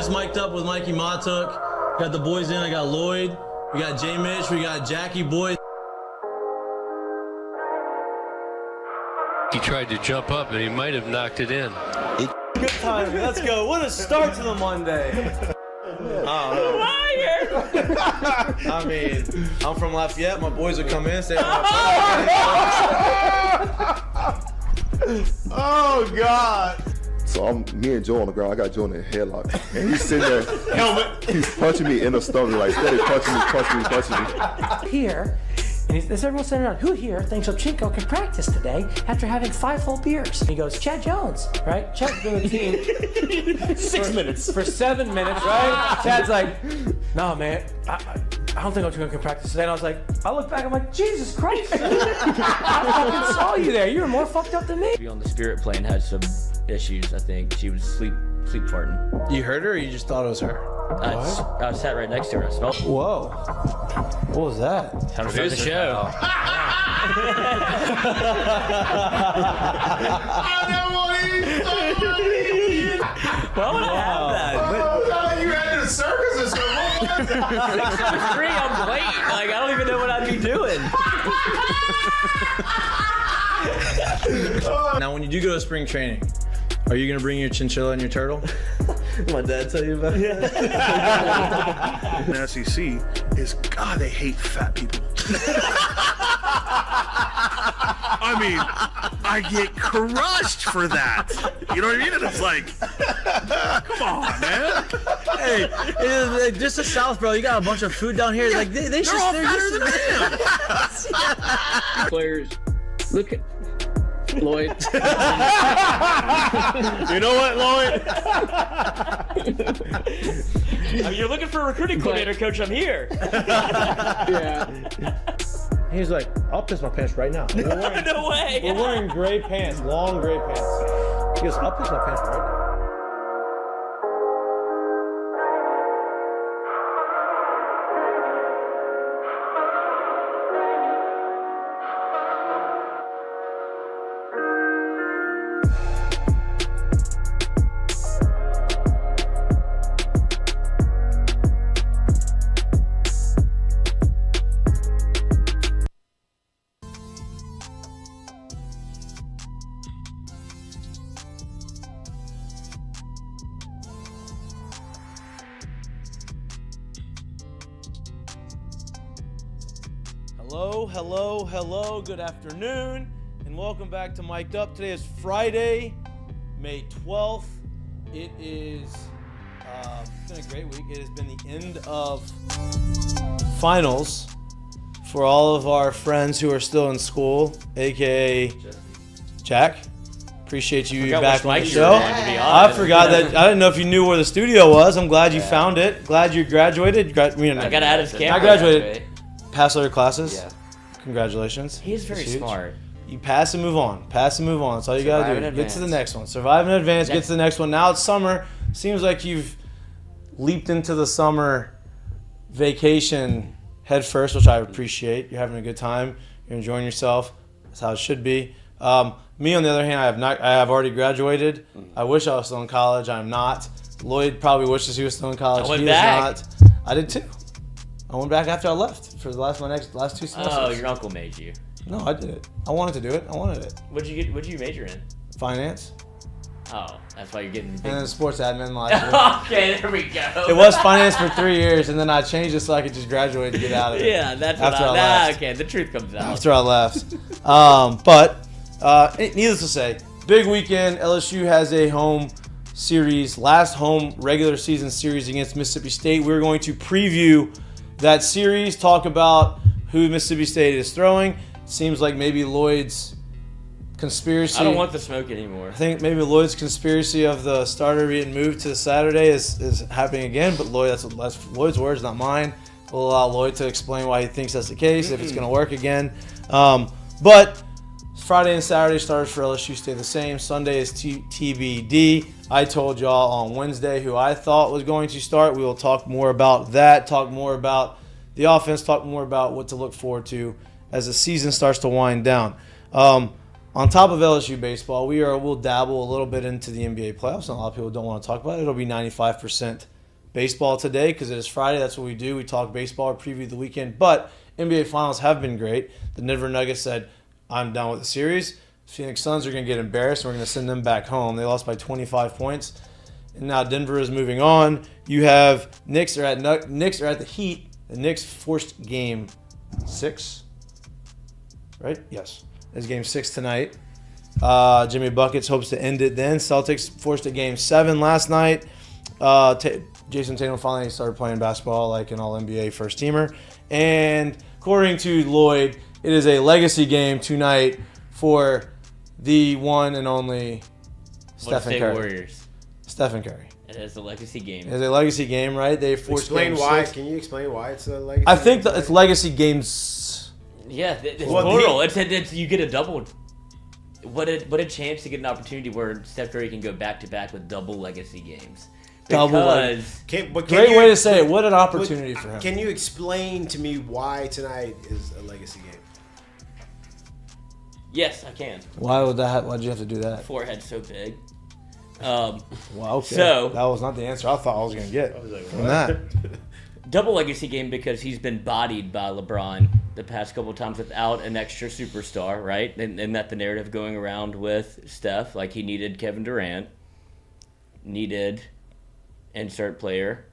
Just mic'd up with Mikie Mahtook. Got the boys in. I got Lloyd. We got J. Mitch. We got Jackie Boy. He tried to jump up and he might have knocked it in. Good timing. Let's go. What a start to the Monday. I mean, I'm from Lafayette. My boys would come in and say, Oh, God. So me and Joe on the ground. I got Joe in the headlock, and he's sitting there. Helmet. He's punching me in the stomach, like steady punching me. Here, and there's everyone sitting around. Who here thinks Ovchinko can practice today after having 5 full beers? And he goes, Chad Jones, right? Chad's been with the team 6 minutes. For 7 minutes, right? Chad's like, no, man, I don't think Ovchinko can practice today. And I was like, I look back, I'm like, Jesus Christ, dude. I fucking saw you there. You were more fucked up than me. On the spirit plane had some issues. I think she was sleep farting. You heard her or you just thought it was her? I sat right next to her. I smelled. Whoa. What was that? Time to start the show. Well, I have that. Oh, God, you had the circus or something. I'm waiting. Like, I don't even know what I'd be doing. Now, when you do go to spring training, are you going to bring your chinchilla and your turtle? My dad tell you about it? The SEC is, God, they hate fat people. I mean, I get crushed for that. You know what I mean? And it's like, come on, man. Hey, just the South, bro. You got a bunch of food down here. Like they're all fatter than I am. Players, look at Lloyd. You know what, Lloyd? You're looking for a recruiting coordinator, coach. I'm here. Yeah. He's like, I'll piss my pants right now. No way. We're wearing gray pants, long gray pants. He goes, I'll piss my pants right now. Hello, good afternoon, and welcome back to Mic'd Up. Today is Friday, May 12th. It is, it's been a great week. It has been the end of finals for all of our friends who are still in school, aka Jack. Appreciate you back on the show. I forgot that. I didn't know if you knew where the studio was. I'm glad you found it. Glad you graduated. I got out of camp. I graduated. Passed all your classes? Yeah. Congratulations. He's very smart. You pass and move on. Pass and move on. That's all you got to do. Get to the next one. Survive in advance. Get to the next one. Now it's summer. Seems like you've leaped into the summer vacation head first, which I appreciate. You're having a good time. You're enjoying yourself. That's how it should be. Me, on the other hand, I have already graduated. I wish I was still in college. I'm not. Lloyd probably wishes he was still in college. He was not. I did too. I went back after I left for the last 2 semesters. Oh, your uncle made you. No, I did it. I wanted to do it. I wanted it. What'd you major in? Finance. Oh, that's why you're getting big. And then sports admin last year. Okay, there we go. It was finance for 3 years, and then I changed it so I could just graduate and get out of it. Yeah, that's what after I left. Okay, the truth comes out. After I left. But needless to say, big weekend. LSU has a home series, last home regular season series against Mississippi State. We're going to preview that series, talk about who Mississippi State is throwing. Seems like maybe Lloyd's conspiracy. I don't want the smoke anymore. I think maybe Lloyd's conspiracy of the starter being moved to Saturday is happening again, but that's Lloyd's words, not mine. We'll allow Lloyd to explain why he thinks that's the case, if it's going to work again. But Friday and Saturday starters for LSU stay the same. Sunday is TBD. I told y'all on Wednesday who I thought was going to start. We will talk more about that, talk more about the offense, talk more about what to look forward to as the season starts to wind down. On top of LSU baseball, we'll dabble a little bit into the NBA playoffs, and a lot of people don't want to talk about it. It'll be 95% baseball today because it is Friday. That's what we do. We talk baseball or preview the weekend. But NBA Finals have been great. The Denver Nuggets said, I'm done with the series. Phoenix Suns are going to get embarrassed, and we're going to send them back home. They lost by 25 points. And now Denver is moving on. You have Knicks are at the Heat. The Knicks forced game 6. Right? Yes. It's game 6 tonight. Jimmy Buckets hopes to end it then. Celtics forced a game 7 last night. Jason Tatum finally started playing basketball like an All-NBA first-teamer. And according to Lloyd, it is a legacy game tonight for the one and only Stephen Curry. Warriors. Stephen Curry. It is a legacy game. It is a legacy game, right? They forced Explain game why. 6. Can you explain why it's a legacy? I think that it's legacy games. Yeah, it's Well, plural. It's you get a double. What a chance to get an opportunity where Steph Curry can go back to back with double legacy games. Because Great way to say it. What an opportunity for him. Can you explain to me why tonight is a legacy game? yes, I can. Why'd you have to do that? Forehead so big. Wow, okay. So- that was not the answer I thought I was going to get from that. Double legacy game because he's been bodied by LeBron the past couple of times without an extra superstar, right? And that the narrative going around with Steph, like he needed Kevin Durant, needed insert player.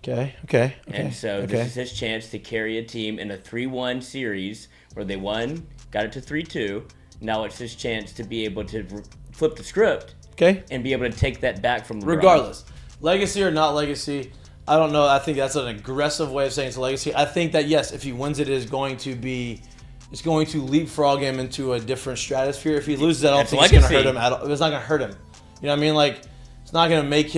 Okay. And so this is his chance to carry a team in a 3-1 series where they won, got it to 3-2. Now it's his chance to be able to flip the script and be able to take that back from LeBron. Regardless, legacy or not legacy, I don't know. I think that's an aggressive way of saying it's a legacy. I think that, yes, if he wins it, it's going to leapfrog him into a different stratosphere. If he loses it, I don't think it's going to hurt him at all. It's not going to hurt him. You know what I mean? Like, it's not going to make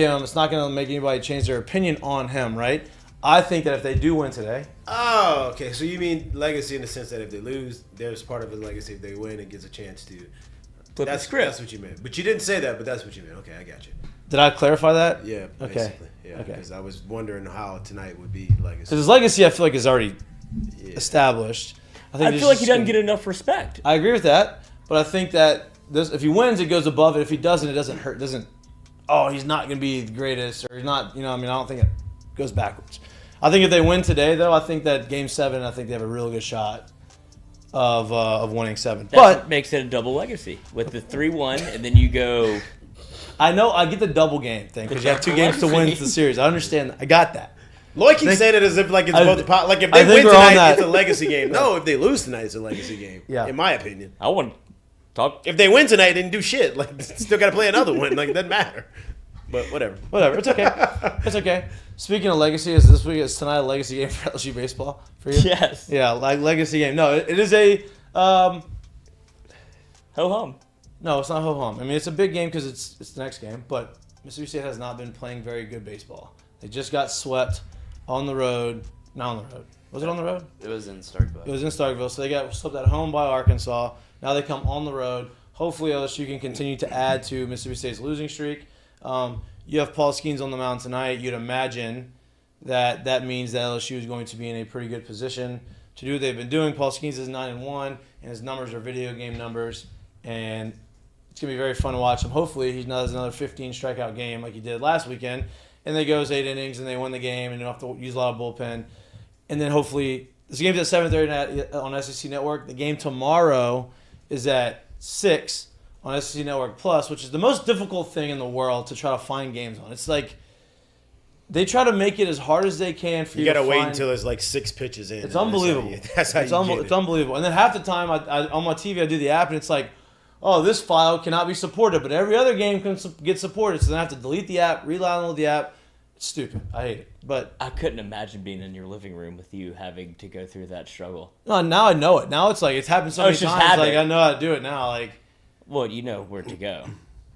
anybody change their opinion on him, right? I think that if they do win today. Oh, okay. So you mean legacy in the sense that if they lose, there's part of his legacy. If they win, it gets a chance to flip the script. That's what you meant. But you didn't say that, but that's what you meant. Okay, I got you. Did I clarify that? Yeah, Okay. basically. Yeah, Okay. because I was wondering how tonight would be legacy. Because his legacy, I feel like, is already established. I feel like he doesn't get enough respect. I agree with that, but I think that if he wins, it goes above it. If he doesn't, it doesn't hurt. He's not going to be the greatest, or he's not. I don't think it goes backwards. I think if they win today, though, I think that Game 7, I think they have a real good shot of winning 7. That's what makes it a double legacy with the 3-1, and then you go. I know I get the double game thing because you have 2 games to win the series. I understand. I got that. Lloyd keeps saying it as if like it's both like if they win tonight, it's a legacy game. No, if they lose tonight, it's a legacy game. Yeah. In my opinion. I want to talk. If they win tonight, they didn't do shit. Like still got to play another one. Like it doesn't matter. But whatever. It's okay. It's okay. Speaking of legacy, is tonight a legacy game for LSU baseball for you? Yes. Yeah, like legacy game. No, it is a ho hum. No, it's not ho hum. I mean, it's a big game because it's the next game. But Mississippi State has not been playing very good baseball. They just got swept on the road. Not on the road. Was it on the road? It was in Starkville. It was in Starkville. So they got swept at home by Arkansas. Now they come on the road. Hopefully LSU can continue to add to Mississippi State's losing streak. You have Paul Skeens on the mound tonight. You'd imagine that means that LSU is going to be in a pretty good position to do what they've been doing. Paul Skeens is 9-1, and his numbers are video game numbers. And it's going to be very fun to watch him. Hopefully he does another 15 strikeout game like he did last weekend. And they goes 8 innings, and they win the game, and you don't have to use a lot of bullpen. And then hopefully this game's at 7:30 on SEC Network. The game tomorrow is at 6 on SEC Network Plus, which is the most difficult thing in the world to try to find games on. It's like they try to make it as hard as they can for you to gotta wait find. until there's like 6 pitches in. It's unbelievable. That's how you get it. It's unbelievable. And then half the time I on my TV I do the app and it's like, oh, this file cannot be supported, but every other game can get supported. So then I have to delete the app, re-download the app. It's stupid. I hate it. But I couldn't imagine being in your living room with you having to go through that struggle. no, now I know it. Now it's like it's happened so many it's just times. habit. Like I know how to do it now. Like Well, you know where to go.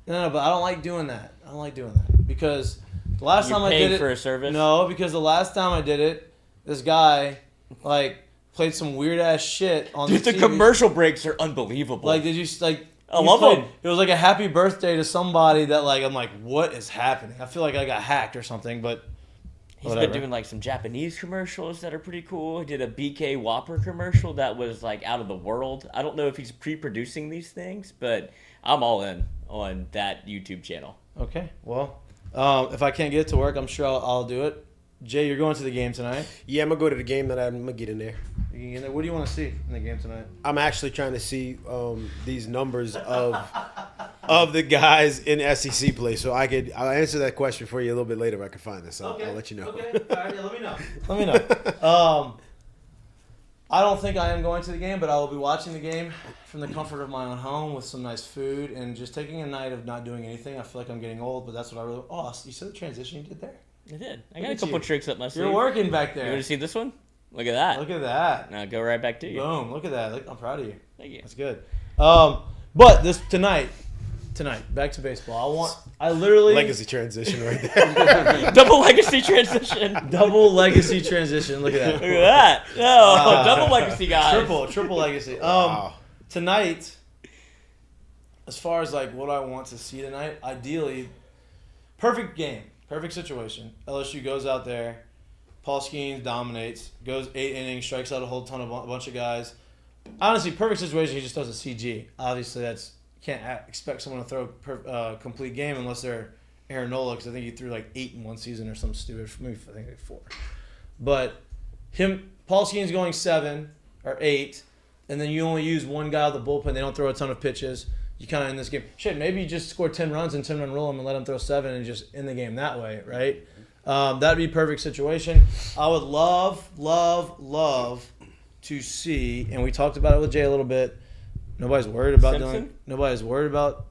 no, but I don't like doing that. I don't like doing that because the last You're time I did paying it for a service? No, because the last time I did it, this guy like played some weird ass shit on Dude, the TV. commercial breaks are unbelievable. Like, did you like? I love them. It was like a happy birthday to somebody that like I'm like, what is happening? I feel like I got hacked or something, but He's whatever. been doing like some Japanese commercials that are pretty cool. He did a BK Whopper commercial that was like out of the world. I don't know if he's pre-producing these things, but I'm all in on that YouTube channel. Okay, well, if I can't get it to work, I'm sure I'll do it. Jay, you're going to the game tonight. Yeah, I'm gonna go to the game that I'm gonna get in there. You can get in there. What do you want to see in the game tonight? I'm actually trying to see these numbers of the guys in SEC play, so I'll answer that question for you a little bit later if I can find this. I'll let you know. Okay. All right, yeah, let me know. Let me know. I don't think I am going to the game, but I will be watching the game from the comfort of my own home with some nice food and just taking a night of not doing anything. I feel like I'm getting old, but that's what I really. Oh, you saw the transition you did there? I did. I got a couple tricks up my sleeve. You're working back there. You want to see this one? Look at that. Look at that. Now go right back to you. Boom. Look at that. I'm proud of you. Thank you. That's good. But this tonight, back to baseball. I literally Legacy transition right there. Double legacy transition. double legacy transition. Look at that. Look at that. No, double legacy, guys. Triple legacy. Wow. Tonight, as far as like what I want to see tonight, ideally, perfect game, perfect situation. LSU goes out there, Paul Skeens dominates, goes 8 innings, strikes out a bunch of guys. Honestly, perfect situation. He just does a CG. Obviously, can't expect someone to throw a complete game unless they're Aaron Nola, because I think he threw like 8 in one season or some stupid. Maybe I think like 4. But Paul Skeens going 7 or 8, and then you only use one guy out of the bullpen. They don't throw a ton of pitches. You kind of in this game. Shit, maybe you just score 10 runs and 10-run roll him and let him throw 7 and just end the game that way, right? That'd be a perfect situation. I would love to see, and we talked about it with Jay a little bit. Nobody's worried about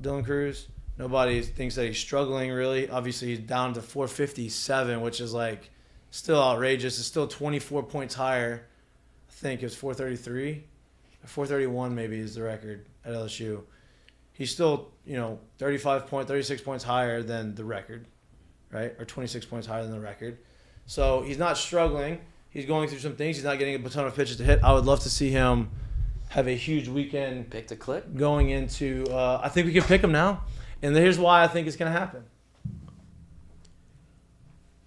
Dylan Cruz. Nobody thinks that he's struggling really. Obviously, he's down to 457, which is like still outrageous. It's still 24 points higher. I think it was 433, 431 maybe is the record at LSU. He's still 36 points higher than the record, right? Or 26 points higher than the record. So he's not struggling. He's going through some things. He's not getting a ton of pitches to hit. I would love to see him have a huge weekend. Pick the clip. Going into, I think we can pick him now. And here's why I think it's going to happen.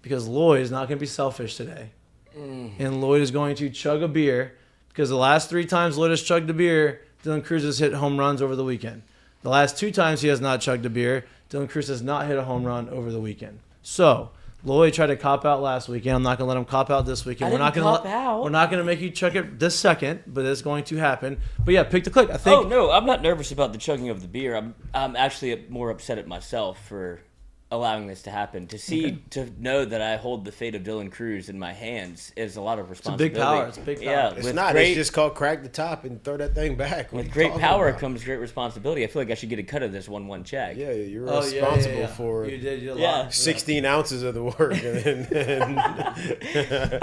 Because Lloyd is not going to be selfish today. And Lloyd is going to chug a beer. Because the last 3 times Lloyd has chugged a beer, Dylan Cruz has hit home runs over the weekend. The last 2 times he has not chugged a beer, Dylan Cruz has not hit a home run over the weekend. So, Lloyd tried to cop out last weekend. I'm not going to let him cop out this weekend. We're not going to make you chug it this second, but it's going to happen. But yeah, pick the click. I think. Oh no, I'm not nervous about the chugging of the beer. I'm actually more upset at myself for allowing this to happen. To know that I hold the fate of Dylan Cruz in my hands is a lot of responsibility. It's a big power. Yeah, It's not. It's just called crack the top and throw that thing back. With great power comes great responsibility. I feel like I should get a cut of this 1-1 check. Yeah, you're responsible for you did a lot. 16 ounces of the work. And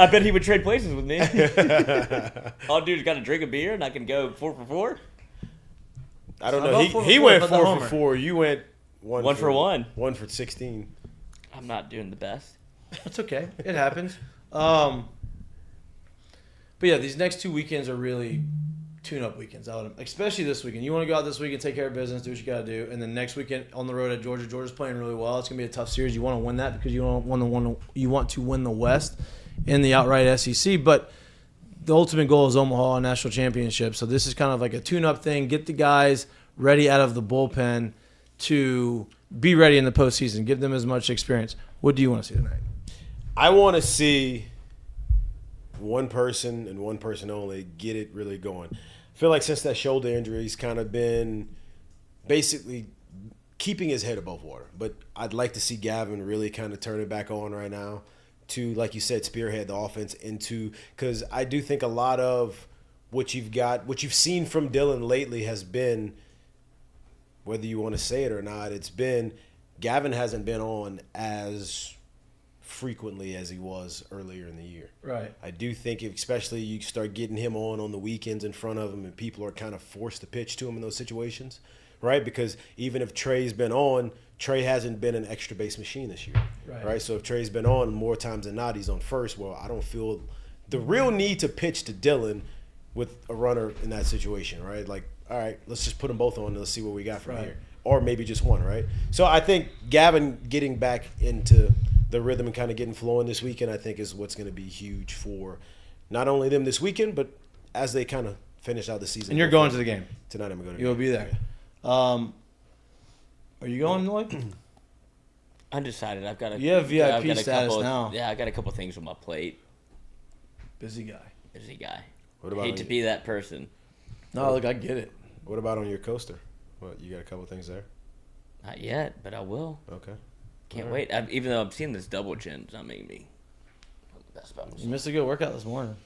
I bet he would trade places with me. All dude's got to drink a beer and I can go 4 for 4. I don't know. He went 4 for 4. You went 1 for 1. 1 for 16. I'm not doing the best. That's okay. It happens. But yeah, these next 2 weekends are really tune-up weekends. Especially this weekend. You want to go out this weekend, take care of business, do what you got to do. And then next weekend on the road at Georgia. Georgia's playing really well. It's going to be a tough series. You want to win that because you want to win the West in the outright SEC. But the ultimate goal is Omaha National Championship. So this is kind of like a tune-up thing. Get the guys ready out of the bullpen to be ready in the postseason. Give them as much experience. What do you want to see tonight? I want to see one person and one person only get it really going. I feel like since that shoulder injury, he's kind of been basically keeping his head above water. But I'd like to see Gavin really kind of turn it back on right now to, like you said, spearhead the offense into – because I do think a lot of what you've seen from Dylan lately has been – whether you want to say it or not, it's been Gavin hasn't been on as frequently as he was earlier in the year. Right. I do think especially you start getting him on the weekends in front of him and people are kind of forced to pitch to him in those situations, right? Because even if Trey's been on, Trey hasn't been an extra base machine this year, right? So if Trey's been on more times than not, he's on first. Well, I don't feel the real need to pitch to Dylan with a runner in that situation, right? Like, all right, let's just put them both on and let's see what we got from here. Or maybe just one, right? So I think Gavin getting back into the rhythm and kind of getting flowing this weekend, I think is what's going to be huge for not only them this weekend, but as they kind of finish out the season. And you're going to the game. Tonight I'm going to go to the You'll game. be there. Are you going, Lloyd? Undecided. I've got a. You have VIP I've got a status couple, now. Yeah, I got a couple things on my plate. Busy guy. Busy guy. What about Hate to be that person. No, look, I get it. What about on your coaster? What, you got a couple things there? Not yet, but I will. Okay. Can't wait. Even though I'm seeing this double chin, it's not making me feel the best about You myself. missed a good workout this morning.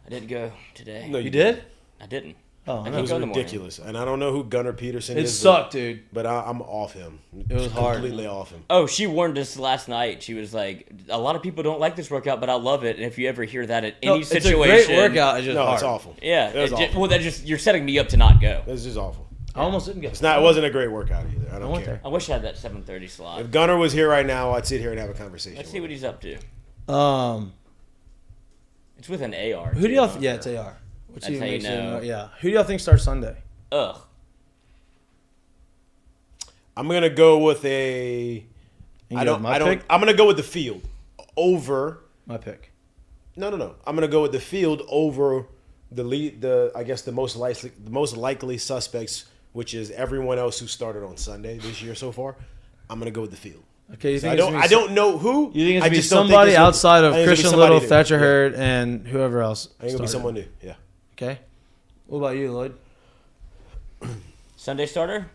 I didn't go today. No, You did? I didn't. Oh, I no. keep It was going in the morning. ridiculous, and I don't know who Gunnar Peterson It is. sucked, dude. but I'm off him. It was hard. Completely off him. Oh, she warned us last night. She was like, "A lot of people don't like this workout, but I love it. And if you ever hear that at No, any it's situation, a great workout. It's just No, hard. it's awful. Yeah, It was awful. well, that just you're setting me up to not go. It was just awful. I almost didn't get It wasn't a great workout either. I don't went care. there. I wish I had that 7:30 slot. If Gunnar was here right now, I'd sit here and have a conversation. Let's see what he's up to. It's with an AR. Who do too, y'all? huh? Yeah, it's AR. Which That's even how you makes it know. more- yeah. Who do y'all think starts Sunday? Ugh. I'm gonna go with a. You I go don't. with my I don't. pick? I'm gonna go with the field over. My pick. No. I'm gonna go with the field over the lead. I guess the most likely suspects, which is everyone else who started on Sunday this year so far. I'm gonna go with the field. Okay, you So think I it's don't. gonna be I don't know who. You think it's I gonna be just don't think somebody it's gonna- outside of I think it's gonna be Christian somebody Little, new. Thatcher Yeah. Hurd, and whoever else? I think it'll be started. someone new. Yeah. Okay. What about you, Lloyd? Sunday starter?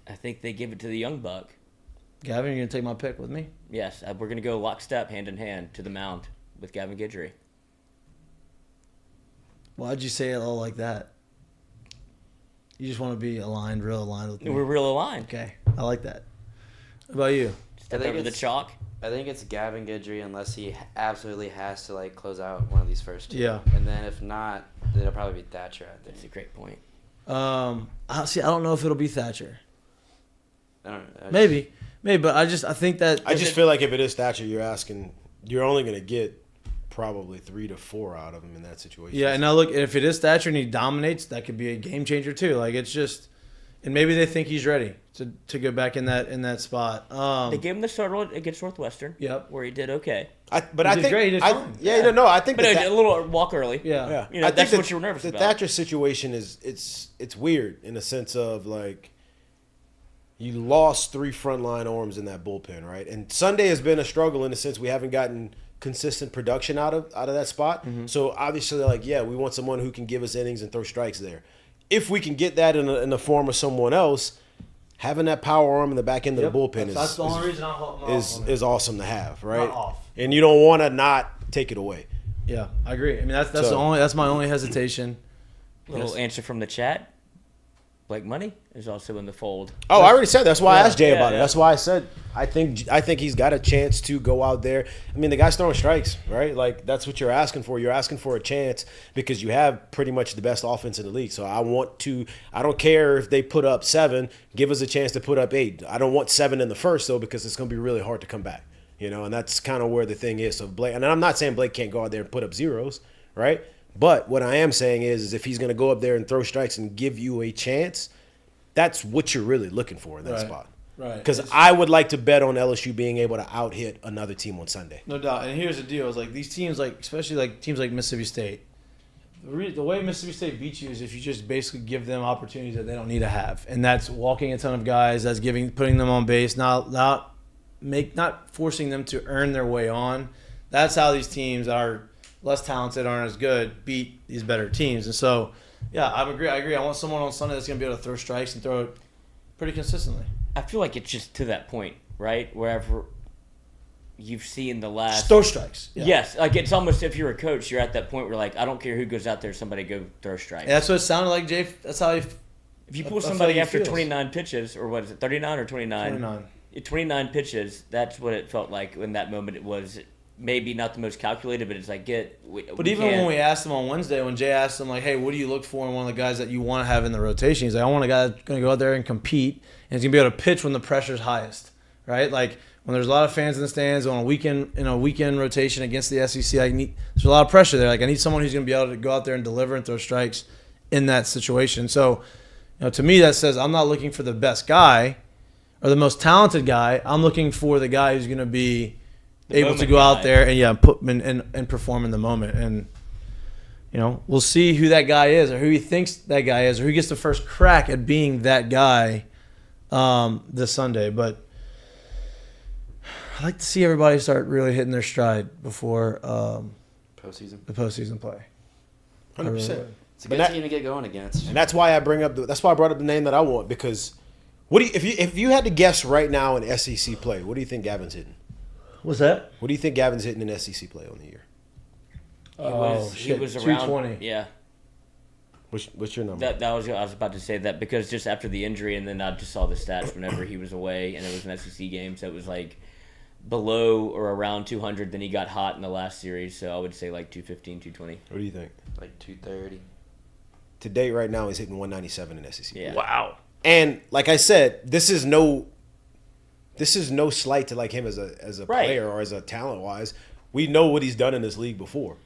I think they give it to the young buck. Gavin, you're gonna take my pick with me? Yes, we're going to go lockstep, hand in hand, to the mound with Gavin Guidry. Why'd you say it all like that? You just want to be aligned, real aligned with me. We're real aligned. Okay, I like that. What about you? Step I think over the it's- chalk. I think it's Gavin Guidry unless he absolutely has to like close out one of these first two. Yeah. And then if not, then it'll probably be Thatcher. I That's a think. great point. I don't know if it'll be Thatcher. I don't know. Maybe, but I think that I just feel like if it is Thatcher, you're only gonna get probably 3 to 4 out of him in that situation. yeah. And now look, if it is Thatcher and he dominates, that could be a game changer too. Like it's just, and maybe they think he's ready to go back in that spot. They gave him the start against Northwestern. Yep. Where he did okay. I He think did great. He did fine. I think But that a little walk early. Yeah. Yeah, You know, I think that's that what you were nervous the about. Thatcher situation is it's weird in the sense of like you lost 3 frontline arms in that bullpen, right? And Sunday has been a struggle in the sense we haven't gotten consistent production out of that spot. Mm-hmm. So obviously, like we want someone who can give us innings and throw strikes there. If we can get that in the form of someone else, having that power arm in the back end of the bullpen That's the only reason I'm is awesome to have, right? Not off. And you don't want to not take it away. Yeah, I agree. I mean, that's So- that's my only hesitation. Little Yes. answer from the chat. Blake Money is also in the fold. Oh, I already said that's why I asked Jay Yeah, about it. yeah. That's why I said I think he's got a chance to go out there. I mean, the guy's throwing strikes, right? Like that's what you're asking for. You're asking for a chance because you have pretty much the best offense in the league. So I don't care if they put up 7, give us a chance to put up 8. I don't want 7 in the first though because it's going to be really hard to come back. And that's kind of where the thing is. So Blake, and I'm not saying Blake can't go out there and put up zeros, right? But what I am saying is if he's going to go up there and throw strikes and give you a chance, that's what you're really looking for in that spot. Right. Because I would like to bet on LSU being able to out-hit another team on Sunday. No doubt. And here's the deal: is like these teams, like especially like teams like Mississippi State. The way Mississippi State beats you is if you just basically give them opportunities that they don't need to have, and that's walking a ton of guys, that's putting them on base, not forcing them to earn their way on. That's how these teams that are less talented, aren't as good, beat these better teams. And so, yeah, I agree. I want someone on Sunday that's going to be able to throw strikes and throw it pretty consistently. I feel like it's just to that point, right? Wherever you've seen the last. Just throw strikes. Yeah. Yes, like it's almost if you're a coach, you're at that point where like I don't care who goes out there, somebody go throw strikes. And that's what it sounded like, Jay. That's how he. If you pull that's how somebody he after feels. 29 pitches, or what is it, 39 or 29? 29. 29 pitches, that's what it felt like in that moment. It was maybe not the most calculated, but it's like But even when we asked him on Wednesday, when Jay asked him, like, hey, what do you look for in one of the guys that you want to have in the rotation? He's like, I want a guy that's going to go out there and compete, and he's going to be able to pitch when the pressure's highest, right? Like, when there's a lot of fans in the stands on a weekend rotation against the SEC, there's a lot of pressure there. Like, I need someone who's going to be able to go out there and deliver and throw strikes in that situation. So, to me, that says I'm not looking for the best guy or the most talented guy. I'm looking for the guy who's going to be able to go out there and put and perform in the moment. And we'll see who that guy is, or who he thinks that guy is, or who gets the first crack at being that guy this Sunday. But I'd like to see everybody start really hitting their stride before Postseason. the postseason play. 100%. It's a good team to get going against. And that's why I brought up the name that I want, because if you had to guess right now in SEC play, what do you think Gavin's hitting? What's that? What do you think Gavin's hitting in SEC play on the year? He was around 220. Yeah. What's your number? I was about to say that because just after the injury, and then I just saw the stats whenever he was away, and it was an SEC game, so it was like below or around 200. Then he got hot in the last series, so I would say like 215, 220. What do you think? Like 230. To date, right now, he's hitting 197 in SEC. Yeah. Wow. And like I said, this is no slight to like him as a Right. player or as a talent wise. We know what he's done in this league before,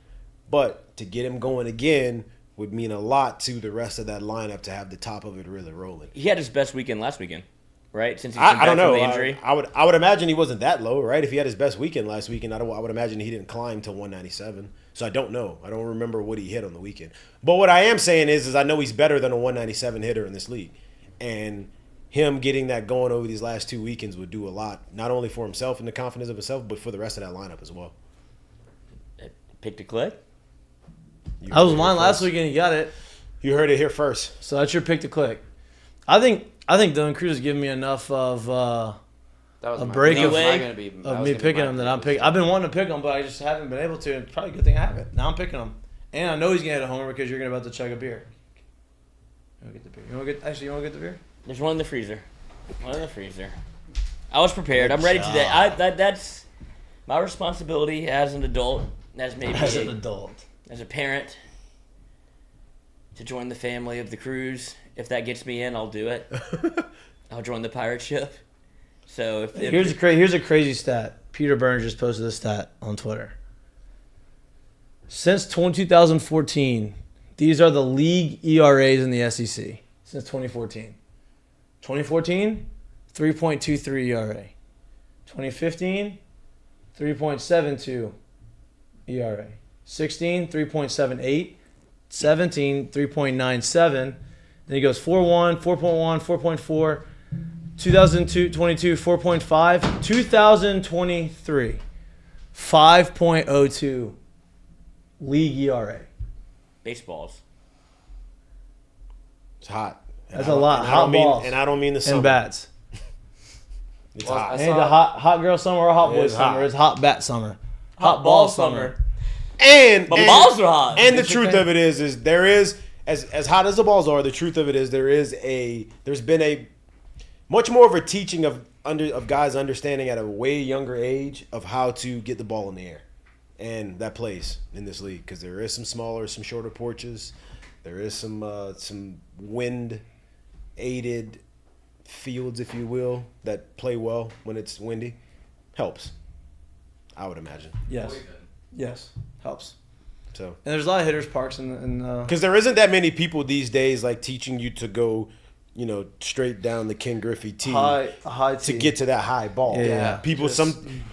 but to get him going again would mean a lot to the rest of that lineup to have the top of it really rolling. He had his best weekend last weekend, right? Since he's come I don't back know. from the injury. I would imagine he wasn't that low, right? If he had his best weekend last weekend, I would imagine he didn't climb to 197. So I don't know. I don't remember what he hit on the weekend. But what I am saying is I know he's better than a 197 hitter in this league, and him getting that going over these last 2 weekends would do a lot, not only for himself and the confidence of himself, but for the rest of that lineup as well. Picked a click. That was mine last weekend. You got it. You heard it here first. So that's your pick to click. I think Dylan Cruz has given me enough of That was a my- break that of, was not gonna be- that of was me gonna be picking my him that pick. I'm picking. I've been wanting to pick him, but I just haven't been able to. And it's probably a good thing I haven't. Now I'm picking him, and I know he's gonna hit a homer because you're about to chug a beer. You want to get the beer? You want to get the beer? There's one in the freezer. One in the freezer. I was prepared. I'm ready today. That's my responsibility as an adult, as maybe As an adult, as a parent, to join the family of the Crews. If that gets me in, I'll do it. I'll join the pirate ship. So if here's a crazy stat. Peter Burns just posted this stat on Twitter. Since 2014, these are the league ERAs in the SEC. Since 2014. 2014, 3.23 ERA. 2015, 3.72 ERA. 16, 3.78. 17, 3.97. Then he goes 4.1, 4.1, 4.4. 2022, 4.5. 2023, 5.02 league ERA. baseballs. It's hot. That's a lot. Hot balls. And I don't mean the summer. And bats. It's Well, hot. I Ain't the hot girl summer or hot boy It's summer. hot. It's hot bat summer. Hot ball summer. And But balls are hot. And the That's your truth thing. of it is there is as hot as the balls are. The truth of it is there's been a much more of a teaching of guys understanding at a way younger age of how to get the ball in the air, and that plays in this league because there is some smaller, some shorter porches. There is some wind aided fields, if you will, that play well when it's windy. Helps, I would imagine. Yes. Yes. Helps. So, And there's a lot of hitters parks in because there isn't that many people these days like teaching you to go, straight down the Ken Griffey tee high to tee. get to that high ball. Yeah. People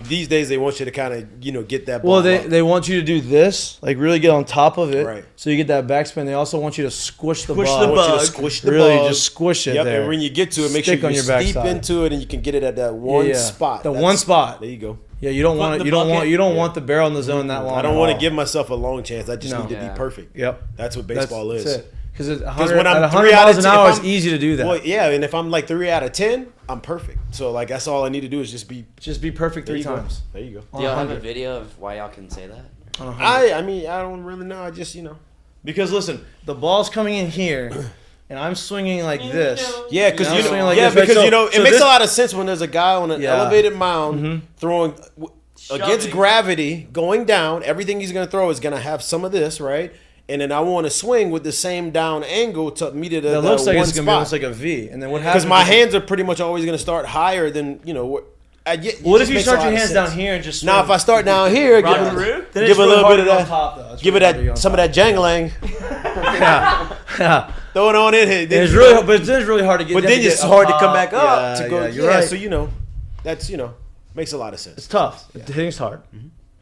these days they want you to kind of get that ball. Well, up. they want you to do this, like really get on top of it, Right. so you get that backspin. They also want you to squish the Squish bug. the They want you to bug. squish the Really ball. just squish it Yep, there. and when you get to it, make Stick sure on you your steep backside. into it, and you can get it at that one Yeah. spot. The one spot. There you go. Yeah, you don't Foot want in it. the You don't want. bucket. You don't want the barrel in the zone that long. I don't at want to all. give myself a long chance. I just No. need to Yeah. be perfect. Yep. That's what baseball That's is. it. Because at when I'm 100 3 out miles of an 10, hour, if it's I'm- easy to do that. Well, yeah, and if I'm like 3 out of 10, I'm perfect. So like that's all I need to do is just be. Just be perfect There 3 you go. times. There you go. On Do y'all have a 100. video of why y'all can say that? On 100. I mean I don't really know. I just Because listen, the ball's coming in here, and I'm swinging like this. Yeah, because You know, swing like this, right? because So- it so makes this- a lot of sense when there's a guy on an Yeah. elevated mound throwing against Shoving. gravity, going down. Everything he's going to throw is going to have some of this, right? And then I want to swing with the same down angle to meet it at That looks like one it's gonna be spot. almost like a V. And then what happens? Because my is- hands are pretty much always going to start higher than What What if you start your hands down here and just? Now, swing? if I start down here, give Roger it, Root? Then give it's a really little hard bit to of go that, on top, though. It's give really it hard to go on that some of top. that jangling, Yeah. throw it on in here. Then It's you really, know- but it's really hard to get. But you have then to it's get hard to up come back top. up to go. Yeah, Yeah, you're right. so that's makes a lot of sense. It's tough. Hitting's hard.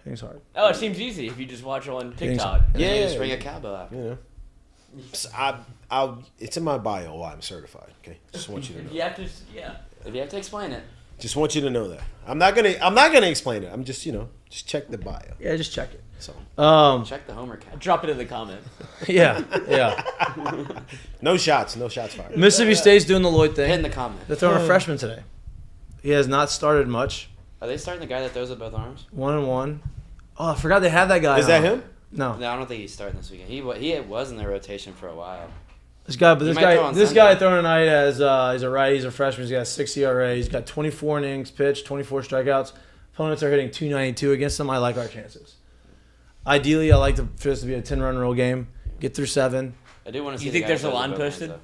Hitting's hard. Oh, it seems easy if you just watch on Hitting's TikTok. hard. And then you Yeah. just ring a cowbell after. So it's in my bio why I'm certified. Okay, just want you to know. You have to, yeah. If you have to explain it. Just want you to know that. I'm not gonna explain it. I'm just just check the bio. Yeah, just check it. So Check the homer count. Drop it in the comments. Yeah. no shots fired. Mississippi State's doing the Lloyd Hit in thing. the comment. They're throwing a freshman today. He has not started much. Are they starting the guy that throws with both arms? 1-1. Oh, I forgot they had that guy. Is that on. him? No. No, I don't think he's starting this weekend. He was in the rotation for a while. This guy Sunday. throwing tonight as he's a righty. He's a freshman. He's got 6 ERA. He's got 24 innings pitched, 24 strikeouts. Opponents are hitting 292 against him. I like our chances. Ideally, I like for this to be a 10-run rule game. Get through 7. I do want to see. You the think guy there's that a throws line with both posted? hands,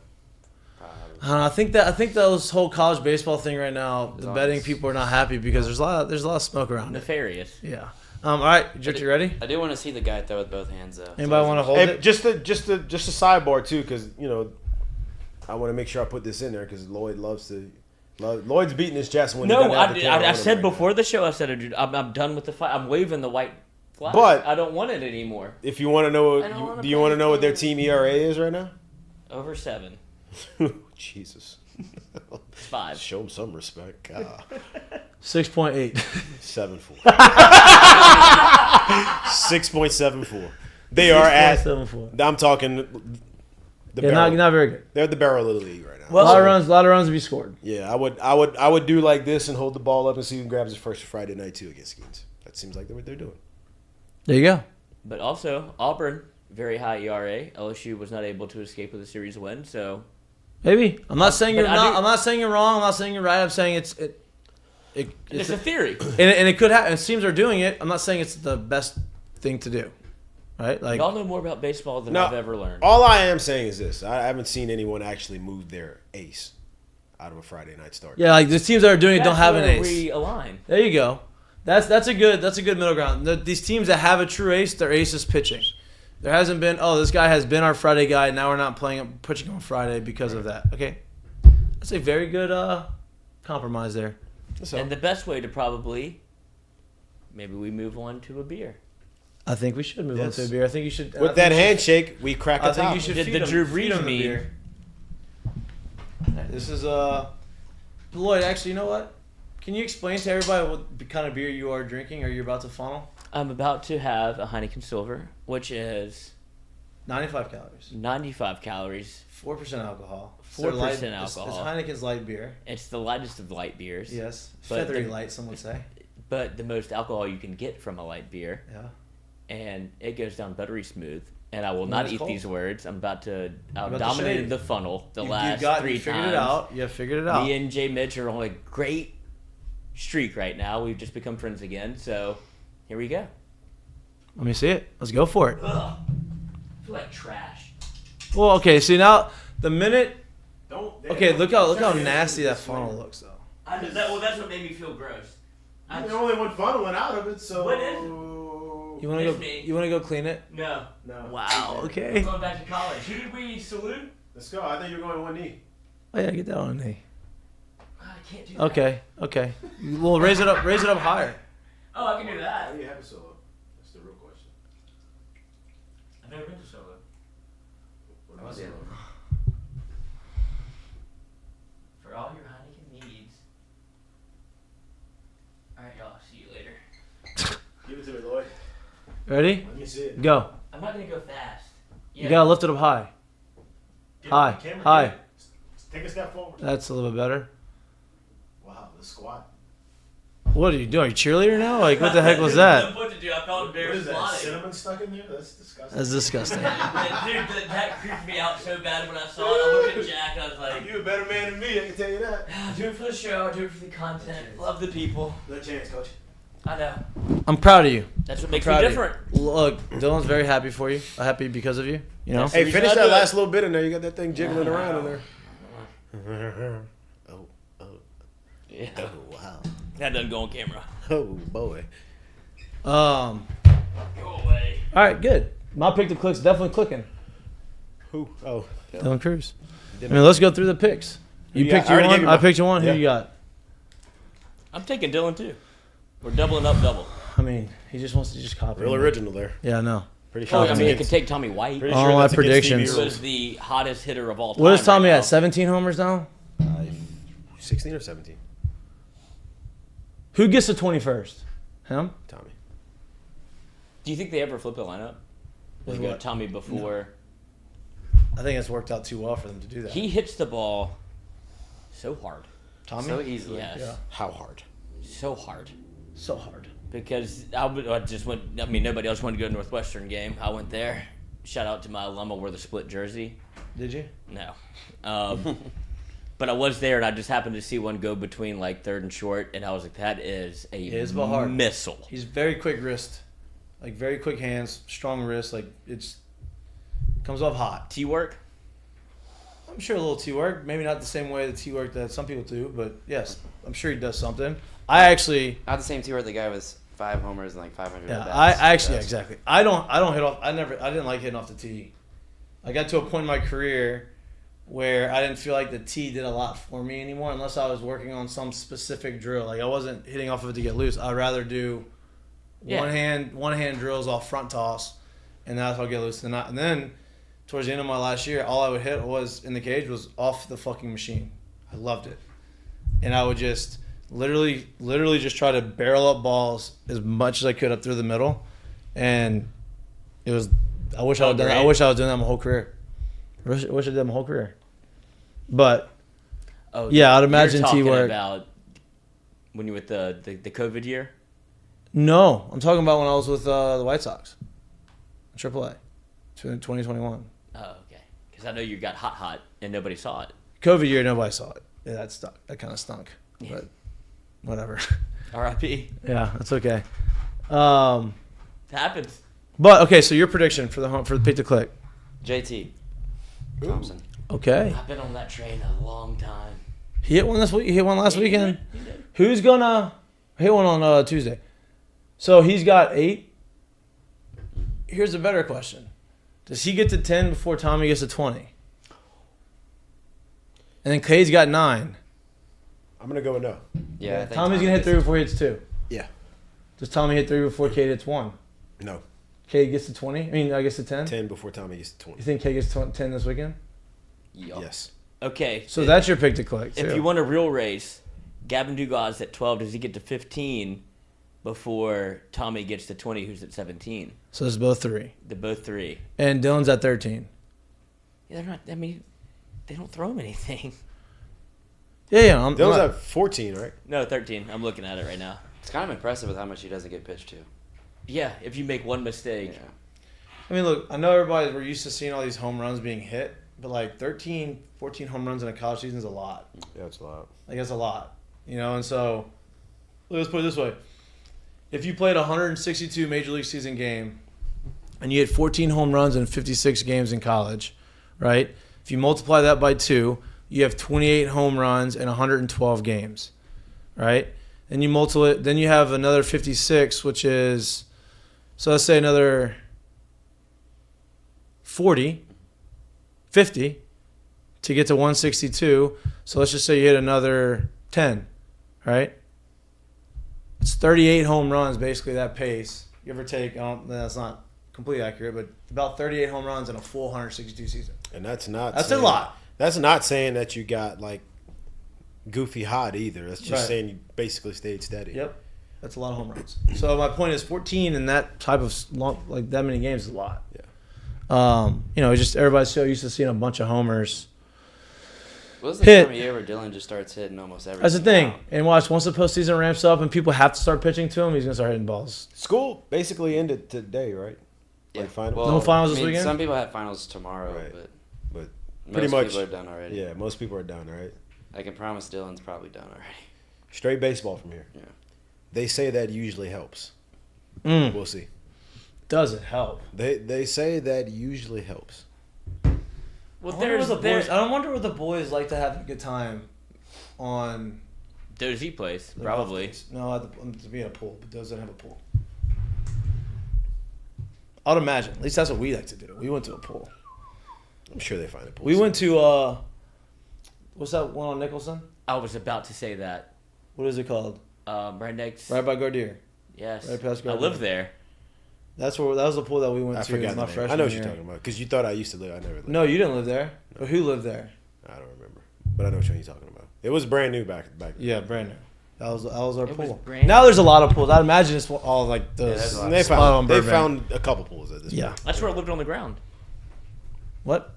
though. I think those whole college baseball thing right now, the It's betting honest. people are not happy because there's a lot of smoke around it. Nefarious. Yeah. All right, you ready? I do want to see the guy throw with both hands, though. Anybody want to hold Hey, it? just a sidebar too, because I want to make sure I put this in there because Lloyd's beating his chest when No, he doesn't have the camera I on him said right before now. the show, I said, dude, I'm done with the fight. I'm waving the white flag. But- I don't want it anymore. If you want to know, I don't wanna do you want to play know what their games. team ERA is right now? Over 7. Jesus. It's 5. Show them some respect. God. 6.8. 7.4. 6.74. They are at. 6.74. I'm talking. The Yeah, barrel. not very good. They're the barrel of the league right now. A lot of runs to be scored. Yeah, I would do like this and hold the ball up and see who grabs it first for Friday night too against Skeens. That seems like what they're doing. There you go. But also, Auburn, very high ERA. LSU was not able to escape with a series win, so Maybe. I'm not saying But you're I not. do- I'm not saying you're wrong. I'm not saying you're right. I'm saying it's it's a theory. and it could happen. And teams are doing it. I'm not saying it's the best thing to do. Right? Like Y'all know more about baseball than No, I've ever learned. All I am saying is this: I haven't seen anyone actually move their ace out of a Friday night start. yeah, like the teams that are doing it don't That's have an where ace. we align. There you go. That's a good middle ground. These teams that have a true ace, their ace is pitching. There hasn't been, this guy has been our Friday guy. Now we're not pitching on Friday because of that. Okay, that's a very good compromise there. So, And the best way to probably, maybe we move on to a beer. I think we should move on Yes. to a beer. I think you should. with that handshake, we crack a I think top. you should Did feed the them- Drew feed Brees them the meme. beer. This is Lloyd. Actually, you know what? Can you explain to everybody what kind of beer you are drinking or you're about to funnel? I'm about to have a Heineken Silver, which is 95 calories, 95 calories. 4% alcohol, 4% It's alcohol. Heineken's light beer. It's the lightest of light beers. Yes, But feathery the- light. Some would say. But the most alcohol you can get from a light beer. Yeah. And it goes down buttery smooth. And I will When not it's eat cold. these words. I'm about to. I've about to show dominated you. the funnel the You last figured 3 times. it out. You figured it out. Me and Jay Mitch are on a great streak right now. We've just become friends again. So here we go. Let me see it. Let's go for it. Ugh. I feel like trash. Well, okay. See now, the minute. Don't. Okay, look how nasty that funnel looks, though. That's what made me feel gross. The only one funneling out of it, so. What is it? You wanna It's go? me. You wanna go clean it? No. No. Wow. We're Okay. going back to college. Who did we salute? Let's go. I think you're going one knee. Oh yeah, get that on me. I can't do that. Okay. Okay. Well, raise it up. Raise it up higher. Oh, I can do How that. do you have a solo? That's the real question. I've never been to solo. What about solo? For all your Heineken needs. Alright, y'all. See you later. Give it to me, Lloyd. Ready? Let me see it. Go. I'm not gonna go fast. You gotta lift it up high. Get High. the camera, High. get it. Take a step forward. That's a little bit better. Wow, the squat. What are you doing? Are you a cheerleader now? Like, what the heck was that? What to do? I felt What is embarrassed that? flying. Cinnamon stuck in there? That's disgusting. That's disgusting. Dude, that creeped me out so bad when I saw it. I looked at Jack and I was like, You a better man than me, I can tell you that. I do it for the show, I do it for the content. Love the people. No chance, coach. I know. I'm proud of you. That's what makes me Proud of you. different. Look, Dylan's very happy for you. Happy because of you. You know. Yes. Hey, reason finish I that do it. last little bit in there. You got that thing jiggling around in there. Oh, Yeah. oh, wow. That doesn't go on camera. Oh, boy. Go away. All right, good. My pick to click's definitely clicking. Who? Oh. Dylan Cruz. I mean, let's go through the picks. You Who you picked got? I your already one. gave you I mine. picked your one. Yeah. Who you got? I'm taking Dylan too. We're doubling up double. I mean, he just wants to just copy. Real me. original there. Yeah, I know. Pretty sure Oh, I that's mean, it against- could take Tommy White. pretty All sure my that's against predictions. Stevie He was rules. the hottest hitter of all time. What is Tommy right at? 17 homers now? 16 or 17? Who gets the 21st? Him? Tommy. Do you think they ever flip a lineup? With They go what? Tommy before. I think it's worked out too well for them to do that. He hits the ball so hard. Tommy? So easily. Yes. Yeah. How hard? So hard. So hard. Because I just went. I mean, nobody else wanted to go to Northwestern game. I went there. Shout out to my alum. I wore the split jersey. Did you? No. But I was there, and I just happened to see one go between like third and short, and I was like, that is a is about hard. missile. He's very quick wrist. Like, very quick hands, strong wrist. Like, it's comes off hot. T-work? I'm sure a little T-work. Maybe not the same way the T-work that some people do, but yes, I'm sure he does something. I actually... Not the same T where the guy was 5 homers and like 500 Yeah, at-bats. I actually... Yeah, exactly. I don't hit off... I didn't like hitting off the tee. I got to a point in my career where I didn't feel like the tee did a lot for me anymore unless I was working on some specific drill. Like, I wasn't hitting off of it to get loose. I'd rather do one hand drills off front toss, and that's how I get loose. And then towards the end of my last year, all I would hit was in the cage was off the fucking machine. I loved it. And I would just literally just try to barrel up balls as much as I could up through the middle. And it was I wish I was doing that my whole career. I wish I did that my whole career. But yeah, I'd imagine you're talking T-work. about when you were with the COVID year? No, I'm talking about when I was with the White Sox, AAA, 2021. Oh, okay. Because I know you got hot, and nobody saw it. COVID year, nobody saw it. Yeah, that stunk. That kind of stunk. But whatever. R.I.P. Yeah, that's okay. It happens. But okay, so your prediction for the pick to click. JT Thompson. Okay. I've been on that train a long time. He hit one this week. He hit one last weekend. Who's gonna hit one on Tuesday? So he's got 8. Here's a better question: does he get to 10 before Tommy gets to 20? And then Clay's got 9. I'm gonna go with no. Yeah, I think Tommy's gonna hit 3 before he hits 2. Yeah. Does Tommy hit 3 before Cade hits 1? No. Cade gets to 20. I mean, I guess to 10. 10 before Tommy gets to 20. You think Cade gets to 10 this weekend? Yup. Yes. Okay. So that's your pick to click. If you want a real race, Gavin Dugas at 12. Does he get to 15 before Tommy gets to 20, who's at 17? So it's both 3. They're both 3. And Dylan's at 13. Yeah, they're not. I mean, they don't throw him anything. Yeah. Dylan's at 14, right? No, 13. I'm looking at it right now. It's kind of impressive with how much he doesn't get pitched to. Yeah, if you make one mistake. Yeah. I mean, look, I know we're used to seeing all these home runs being hit, but like 13, 14 home runs in a college season is a lot. Yeah, it's a lot. Like, that's a lot. You know, and so let's put it this way. If you played a 162 Major League season game and you hit 14 home runs in 56 games in college, right? If you multiply that by 2, you have 28 home runs in 112 games, right? Then you multiply it, then you have another 56, which is, so let's say another 50 to get to 162. So let's just say you hit another 10, right? It's 38 home runs, basically that pace, give or take. That's not completely accurate, but about 38 home runs in a full 162 season. And that's not That's saying, a lot. That's not saying that you got like goofy hot either. That's just Right. saying you basically stayed steady. Yep. That's a lot of home runs. So my point is 14 in that type of long, like that many games is a lot. Yeah. You know, it's just everybody's so used to seeing a bunch of homers. What's the Hit. time of year where Dylan just starts hitting almost everything? That's the thing. out? And watch, once the postseason ramps up and people have to start pitching to him, he's going to start hitting balls. School basically ended today, right? Yeah. Like finals? Well, No finals I this mean, weekend? Some people have finals tomorrow, Right. but But pretty most much people are done already. Yeah, most people are done, right? I can promise Dylan's probably done already. Straight baseball from here. Yeah. They say that usually helps. Mm. We'll see. Does it help? They say that usually helps. Well, I wonder what the boys like to have a good time on. Does he plays? the Probably. golf days. No, to be in a pool, but doesn't have a pool. I'd imagine. At least that's what we like to do. We went to a pool. I'm sure they find it. We went to what's that one on Nicholson? I was about to say that. What is it called? Right next. Right by Gardere. Yes. right past I Gardner. live there. That was the pool that we went I to forgot. my The name. freshman I know what year. you're talking about because you thought I used to live. I never lived. No, you didn't live there. But who lived there? I don't remember, but I know what you're talking about. It was brand new back then. Yeah, brand new. That was our was pool. brand Now there's a lot of pools. I'd imagine it's all like there's those. a lot. They Burbank. found a couple pools at this Yeah. point. That's where I lived on the ground. What?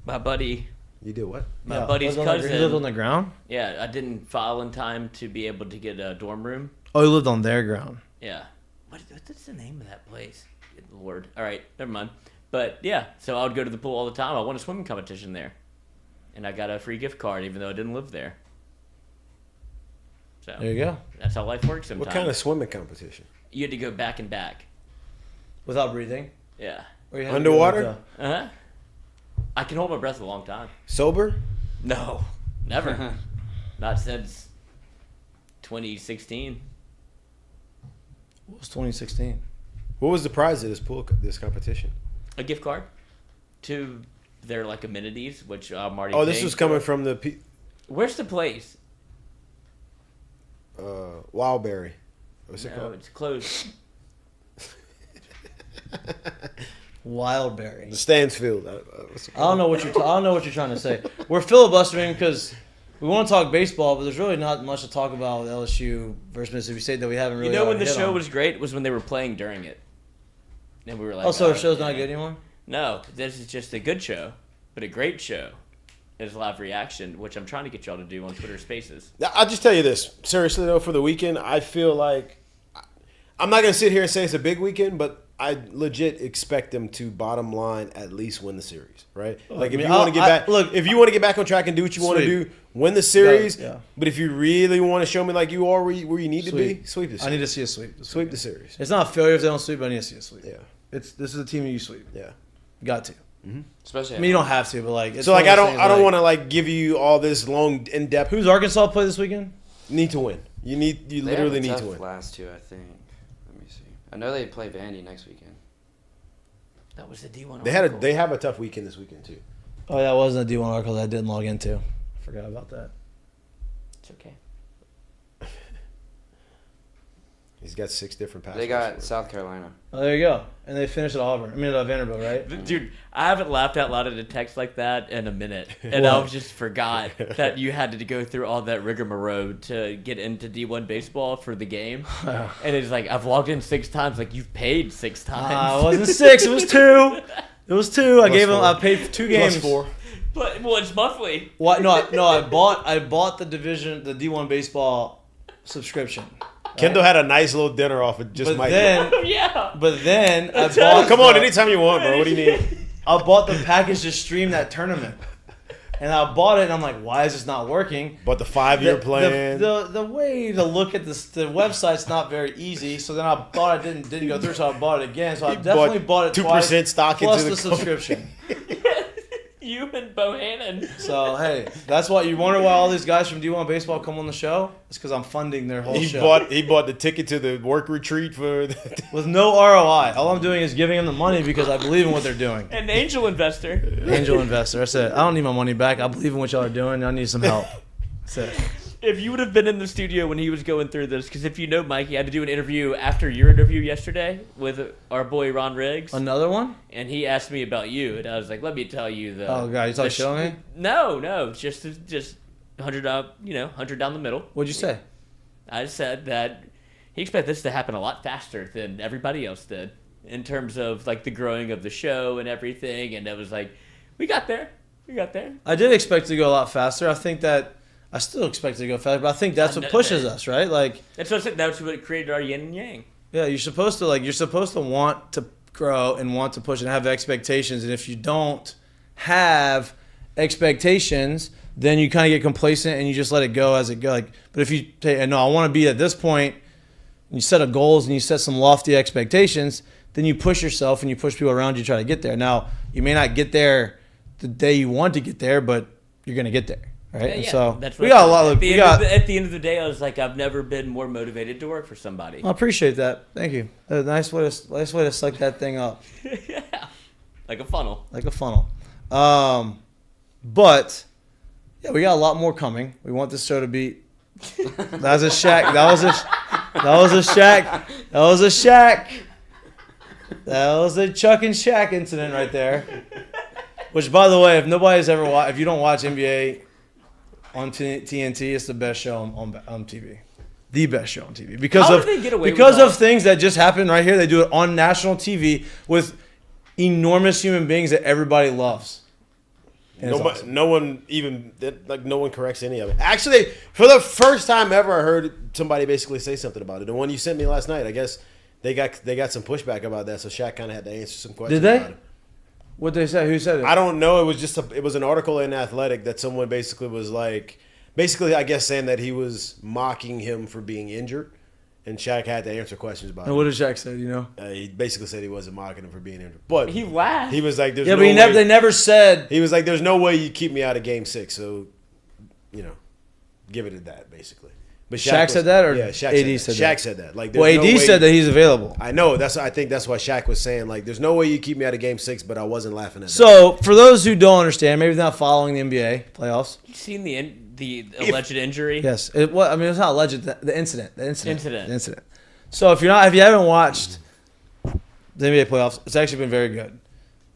My buddy, You did what? my Yeah, buddy's lived on the- cousin. He lived on the ground. Yeah, I didn't file in time to be able to get a dorm room. Oh, he lived on their ground. Yeah. What's the name of that place? Good Lord. All right, never mind. But yeah, so I would go to the pool all the time. I won a swimming competition there, and I got a free gift card even though I didn't live there. So There you go. that's how life works sometimes. What kind of swimming competition? You had to go back and back. Without breathing. Yeah. Or you had to Underwater? go like Uh huh. I can hold my breath a long time. Sober? No, never. Not since 2016. what was 2016? What was the prize of this competition? A gift card to their like amenities, which I'm already. Oh, this paying was coming for. from the Where's the place? Wildberry. What's it No, called? it's closed. Wildberry. The Stansfield. What's it I don't know what you're. I don't know what you're trying to say. We're filibustering because we want to talk baseball, but there's really not much to talk about with LSU versus Mississippi State that we haven't really. You know when the hit show on. was great was when they were playing during it, and we were like, Oh, so the "Oh, show's not man." good anymore. No, this is just a good show, but a great show. Is live reaction, which I'm trying to get y'all to do on Twitter Spaces. I'll just tell you this. Seriously, though, for the weekend, I feel like I'm not going to sit here and say it's a big weekend, but I legit expect them to bottom line at least win the series, right? Like if mean, you want to get back, look, if you want to get back on track and do what you want to Sweep. do, win the series. Yeah. But if you really want to show me like you are where you need to be, sweep the series. I need to see a sweep. Sweep the series. It's not a failure if they don't sweep, but I need to see a sweep. Yeah, This is a team you sweep. yeah. You got to. Especially. I mean, you don't have to, but like. It's So like one I of those don't things, like, want to like give you all this long in depth. Who's Arkansas play this weekend? Need to win. You literally need to win. Last two, I think. Let me see. I know they play Vandy next weekend. That was the D1. They have a tough weekend this weekend too. Oh, that wasn't a D1 article that I didn't log into. I forgot about that. It's okay. He's got 6 different passes. They got South Carolina. Oh, there you go. And they finished at Auburn. I mean, at Vanderbilt, right? Dude, I haven't laughed out loud at a text like that in a minute, and I just forgot that you had to go through all that rigmarole to get into D1 baseball for the game. And it's like I've logged in 6 times. Like you've paid 6 times. It wasn't 6. It was 2. It was 2. I gave him. 4. I paid for 2 games. Plus 4. But well, it's monthly. What? No. I bought the division, the D1 baseball subscription. Kendall had a nice little dinner off of just But Mike. then, Yeah. but then I bought. Come on, anytime you want, bro. What do you need? I bought the package to stream that tournament, and I bought it, and I'm like, why is this not working? But the 5-year plan. The way to look at this, the website's not very easy. So then I thought I didn't go through, so I bought it again. So I definitely bought it 2% twice, stock plus into the the company. subscription. You and Bohannon. So hey, that's why you wonder why all these guys from D1 baseball come on the show. It's because I'm funding their whole he show bought the ticket to the work retreat for. with no ROI. All I'm doing is giving them the money because I believe in what they're doing. An angel investor. Angel investor. That's it. I don't need my money back. I believe in what y'all are doing. I need some help. That's it. If you would have been in the studio when he was going through this, because if you know Mikey, I had to do an interview after your interview yesterday with our boy Ron Riggs, Another one? and he asked me about you, and I was like, "Let me tell you the." Oh god, you talking shit on me? No, just 100 100 down the middle. What'd you say? I said that he expected this to happen a lot faster than everybody else did in terms of like the growing of the show and everything, and I was like, "We got there. I did expect it to go a lot faster. I think that I still expect it to go faster, but I think that's what pushes us, right? Like That's what created our yin and yang. yeah, you're supposed to want to grow and want to push and have expectations, and if you don't have expectations, then you kind of get complacent and you just let it go as it goes. Like, but if you say, no, I want to be at this point, and you set a goals and you set some lofty expectations, then you push yourself and you push people around you to try to get there. Now, you may not get there the day you want to get there, but you're going to get there. Right, Yeah, and yeah. so That's we what got a lot. at Of, the we end got. at the end of the day, I was like, I've never been more motivated to work for somebody. I appreciate that. Thank you. A nice way to suck that thing up, Yeah, like a funnel. like a funnel. But yeah, we got a lot more coming. We want this show to be. That was a Shaq. That was a Shaq. That was a Chuck and Shaq incident right there. Which, by the way, if nobody's ever watched, if you don't watch NBA on TNT, it's the best show on TV. the best show on TV because How of did they get away with because that? of things that just happen right here. They do it on national TV with enormous human beings that everybody loves. And it's awesome. No one even no one corrects any of it. Actually, for the first time ever, I heard somebody basically say something about it. The one you sent me last night, I guess they got some pushback about that, so Shaq kind of had to answer some questions. Did they? About it. What they say? Who said it? I don't know. It was just it was an article in Athletic that someone basically was like, I guess saying that he was mocking him for being injured, and Shaq had to answer questions about And it. what did Shaq say? Do you know? He basically said he wasn't mocking him for being injured, but He laughed. he was like, "There's Yeah, no but way." they never said. He was like, "There's no way you keep me out of Game 6." So, give it at that, basically. But Shaq said that, or yeah, Shaq AD said said that. that? Shaq said that. Like, Well, there's no AD way said that he's available. I know. I think that's what Shaq was saying. Like, there's no way you keep me out of Game 6, but I wasn't laughing at that. So, for those who don't understand, maybe not following the NBA playoffs. You seen the alleged injury? Yes. It's not alleged. The incident. The incident. So, if you haven't watched the NBA playoffs, it's actually been very good.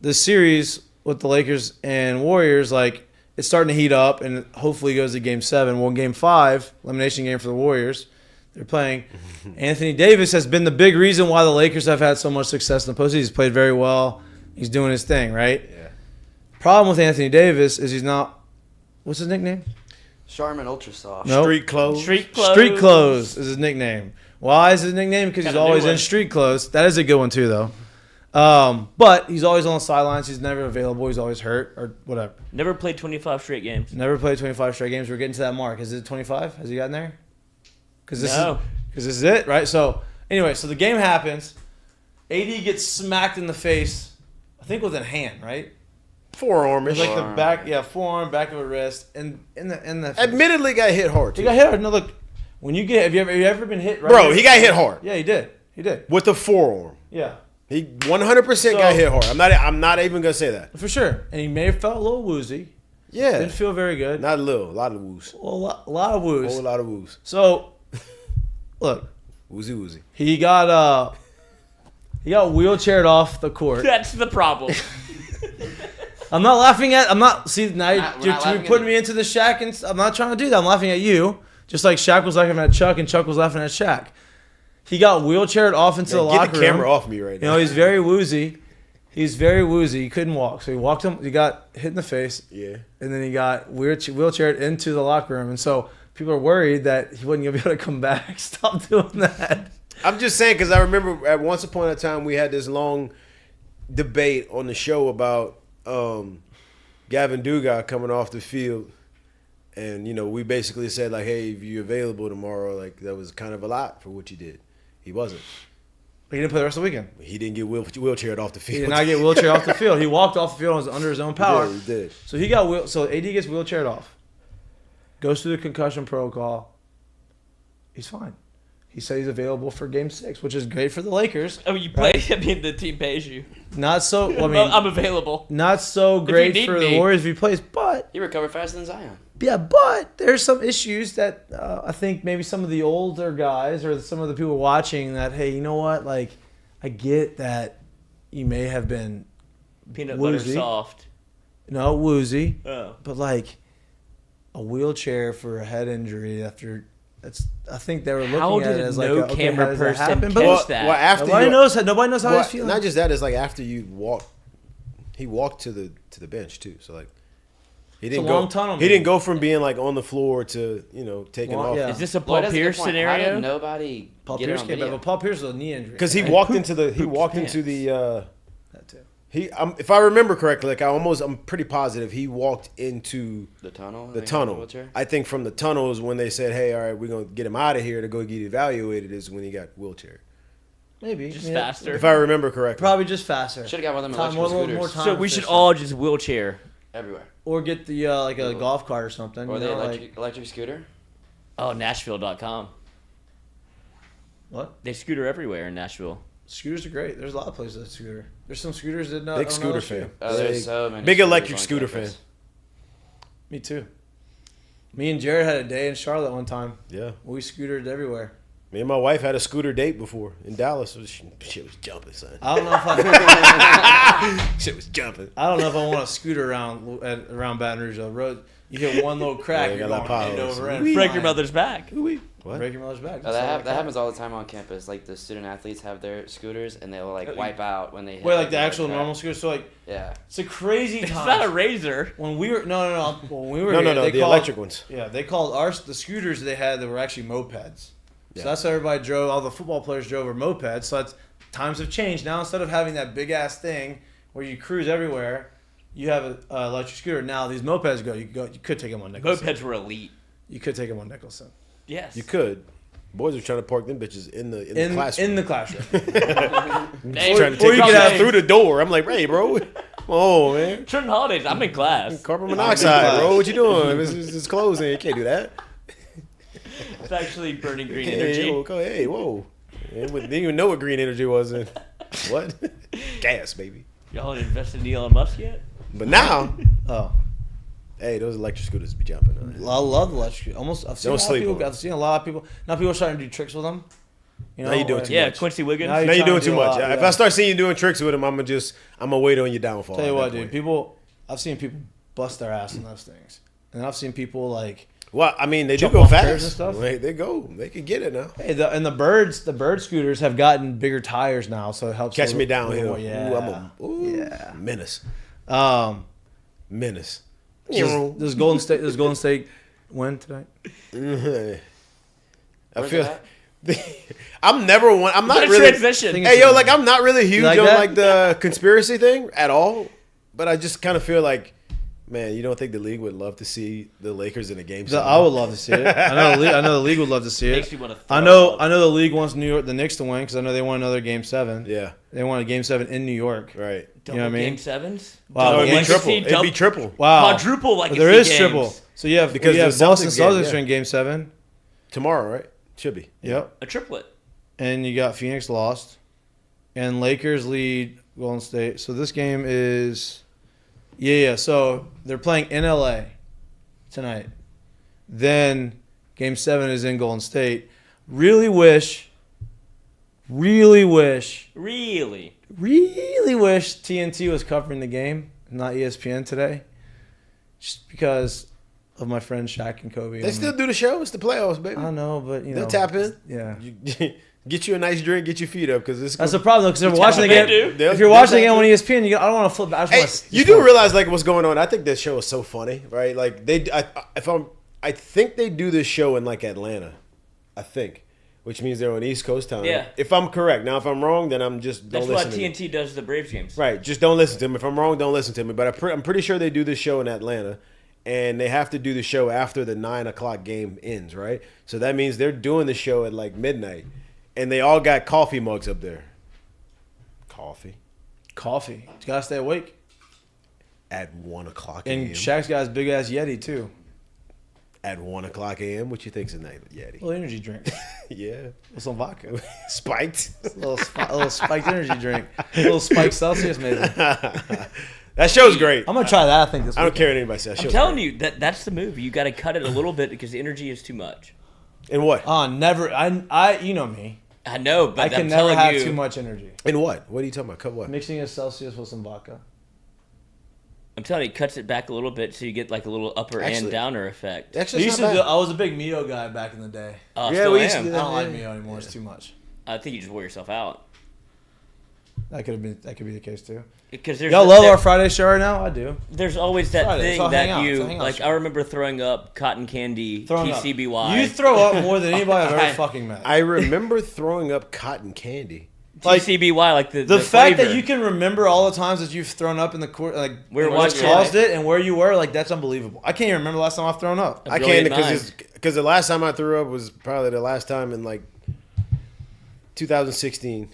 The series with the Lakers and Warriors, it's starting to heat up, and hopefully goes to Game 7. Well, in Game 5, elimination game for the Warriors, they're playing. Anthony Davis has been the big reason why the Lakers have had so much success in the postseason. He's played very well. He's doing his thing, right? Yeah. Problem with Anthony Davis is he's not. What's his nickname? Charmin Ultra Soft. No. Street clothes. Street clothes. Street clothes is his nickname. Why is his nickname? Because Got he's a new always in one. street clothes. That is a good one too, though. But he's always on the sidelines. He's never available. He's always hurt or whatever. Never played 25 straight games. Never played 25 straight games. We're getting to that mark. Is it 25? Has he gotten there? Because this is it, right? So anyway, so the game happens. AD gets smacked in the face. I think with a hand, right? Forearm. It's like the back, forearm, back of a wrist, and in the. Admittedly, got hit hard. He Too. got hit hard. No, look. When you get, have you ever been hit? Right Bro, here? he got hit hard. Yeah, he did. He did. With the forearm. Yeah. He 100% got hit hard. I'm not even gonna say that. For sure. And he may have felt a little woozy. Yeah. Didn't feel very good. Not a little. A lot of woos. Well, a lot of woos. Whole lot of woos. So, look. Woozy. He got wheelchaired off the court. That's the problem. I'm not laughing at. I'm not. See, now We're you're not laughing putting at me into the Shaq, and I'm not trying to do that. I'm laughing at you, just like Shaq was laughing at Chuck, and Chuck was laughing at Shaq. He got wheelchaired off into the locker room. Get the camera off me right now. You know, he's very woozy. He couldn't walk, so he walked him. He got hit in the face. Yeah. And then he got wheelchaired into the locker room, and so people are worried that he wasn't gonna be able to come back. Stop doing that. I'm just saying because I remember at once upon a time we had this long debate on the show about Gavin Dugas coming off the field, and we basically said like, hey, if you're available tomorrow, like that was kind of a lot for what you did. He wasn't. But he didn't play the rest of the weekend. He didn't get wheelchaired off the field. He did not get wheelchaired off the field. He walked off the field under his own power. Yeah, he did. So he got So AD gets wheelchaired off. Goes through the concussion protocol. He's fine. He said he's available for Game 6, which is great for the Lakers. Oh, you play? I mean, the team pays you. Not so. I mean, I'm available. not so great need for me. the Warriors if he plays, but He recovered faster than Zion. yeah, but there's some issues that I think maybe some of the older guys or some of the people watching that, hey, you know what? Like, I get that you may have been Peanut woozy. butter soft. woozy, Oh. but like a wheelchair for a head injury after I think they were looking How at it did as like, no okay, camera how does that person happen? catch But that? Well, after nobody knows how well, he's feeling. not just that, it's like after you walk, he walked to the bench too. So like, he didn't a go. long tunnel, He man. didn't go from being like on the floor to taking Well, off. yeah. Is this a Lloyd Paul has a good Pierce point. How scenario? did nobody Paul get Pierce it on came back, video? but Paul Pierce was a knee injury. Because he walked into the if I remember correctly, like I'm pretty positive he walked into The tunnel. the tunnel. I think from the tunnel is when they said, "Hey, all right, we're gonna get him out of here to go get evaluated." Is when he got wheelchair. Maybe Just faster. If I remember correctly. Probably just faster. Should have got one of them Time, electrical a little more scooters time. So we should efficient. all just wheelchair. everywhere. or get the like a golf cart or something. Or you the know, electric scooter. Oh, Nashville.com. what? They scooter everywhere in Nashville. Scooters are great. There's a lot of places that scooter. There's some scooters that not. Big on scooter LSU. fan. Oh, there's so many. Big scooters electric on scooter campus. fan. Me too. Me and Jared had a day in Charlotte one time. Yeah. We scootered everywhere. Me and my wife had a scooter date before in Dallas. Shit was jumping, son. I don't know if I. Shit was jumping. I don't know if I want to scooter around Baton Rouge Road. You hit one little crack, Yeah, you're got going that end potholes. over end. Break flying. your mother's back. What? Break your mother's back. That happens all the time on campus. Like the student athletes have their scooters, and they'll like wipe out when they hit. Wait, like the red actual crack. normal scooter? So like, Yeah. it's a crazy It's time. not a razor. When we were when we were No, here, no, they the called, electric ones. Yeah, they called the scooters they had that were actually mopeds. Yeah. So that's how everybody drove. All the football players drove were mopeds. So that's times have changed. Now instead of having that big ass thing where you cruise everywhere, you have an electric scooter. Now these mopeds you could take them on Nicholson. Mopeds were elite. You could take them on Nicholson. Yes. You could. Boys are trying to park them bitches in the classroom. In the classroom. Trying to or take you could them have- through the door. I'm like, hey, bro. Oh, man. Trenton Holidays, I'm in class. Carbon monoxide, bro. What you doing? It's closing. You can't do that. It's actually burning green Hey, energy. hey, whoa. Didn't even know what green energy was. What? Gas, baby. Y'all invested in Elon Musk yet? But now, Oh. hey, those electric scooters be jumping. I love the electric. I've seen Don't sleep on I've seen a lot of people. Now people are starting to do tricks with them. You know, Now you're doing like- too Yeah, much. Quincy Wiggins. Now Now you're trying doing to too do a much. lot, If yeah. I start seeing you doing tricks with them, I'm gonna wait on your downfall. Tell you at what, that dude. point. I've seen people bust their ass in those things, and I've seen people like, Well, I mean, they do Jump go off chairs and fast. stuff? They go. They can get it now. hey, the bird scooters have gotten bigger tires now, so it helps. Catch a me little downhill. more. Yeah, Yeah. Menace. Menace. Does Golden State win tonight? I Where's feel. it at? I'm never one. I'm not What a really. transition. Hey, yo, like I'm not really huge like on that? like the conspiracy thing at all. But I just kind of feel like, man, you don't think the league would love to see the Lakers in a game? I would love to see it. I know the league would love to see Makes it. you want to throw I know up. the league wants the Knicks to win because I know they want another Game 7. Yeah. They want a Game 7 in New York. Right. Double You know what I mean? game sevens? Wow, No, it'd be Legacy triple. It'd be triple. Wow, Quadruple legacy There is games. triple. So you have Because you have the Boston Celtics game, Celtics yeah. in Game 7. Tomorrow, right? Should be. Yep. A triplet. And you got Phoenix lost, and Lakers lead Golden State. So this game is, yeah. So they're playing in LA tonight. Then Game 7 is in Golden State. Really wish TNT was covering the game, not ESPN today, just because of my friend Shaq and Kobe. They still do the show. It's the playoffs, baby. I know, but you know They'll tap in. Yeah. Get you a nice drink. Get your feet up because this. That's the problem, because if you're watching the they game, do. if you're watching the game on ESPN, I don't want to flip. I just Hey, want to. you do realize like what's going on? I think this show is so funny, right? Like I think they do this show in like Atlanta, I think, which means they're on East Coast time. Yeah. If I'm correct, now if I'm wrong, then I'm just don't That's why listen to me. TNT does the Braves games. Right, just don't listen to me. If I'm wrong, don't listen to me. But I'm pretty sure they do this show in Atlanta, and they have to do the show after the 9:00 game ends, right? So that means they're doing the show at like midnight, and they all got coffee mugs up there. Coffee Coffee. You gotta stay awake. at 1:00 And a.m. Shaq's got his big ass Yeti too. At 1:00 a.m. What you think's a night, Yeti? Little energy drink Yeah, with some vodka. spiked. A little spiked energy drink. A little spiked Celsius maybe. That show's great. I'm gonna try that. I think this. I don't weekend. care what anybody says. That I'm show's telling great. you that's the move. You got to cut it a little bit because the energy is too much. In what? Never. I. You know me. I know, but I I'm can never telling have you, too much energy. In what? What are you talking about? Cut what? Mixing a Celsius with some vodka. I'm telling you, it cuts it back a little bit so you get like a little upper and Actually- downer effect. Actually, it's not bad. I was a big Mio guy back in the day. I Yeah, still we used to am. do I that. don't like Yeah. Mio anymore. It's too much. I think you just wore yourself out That could be the case too. because there's Y'all love our Friday show right now. I do. There's always that Friday, thing it's a that hangout, you it's a hangout like. show. I remember throwing up cotton candy, Throwing up. TCBY. You throw up more than anybody I've ever fucking met. I remember throwing up cotton candy. Like, TCBY, like the fact flavor. that you can remember all the times that you've thrown up in the court, like We were what watching caused it. it and where you were, like that's unbelievable. I can't even remember the last time I've thrown up. I brilliant can't because the last time I threw up was probably the last time in like 2016.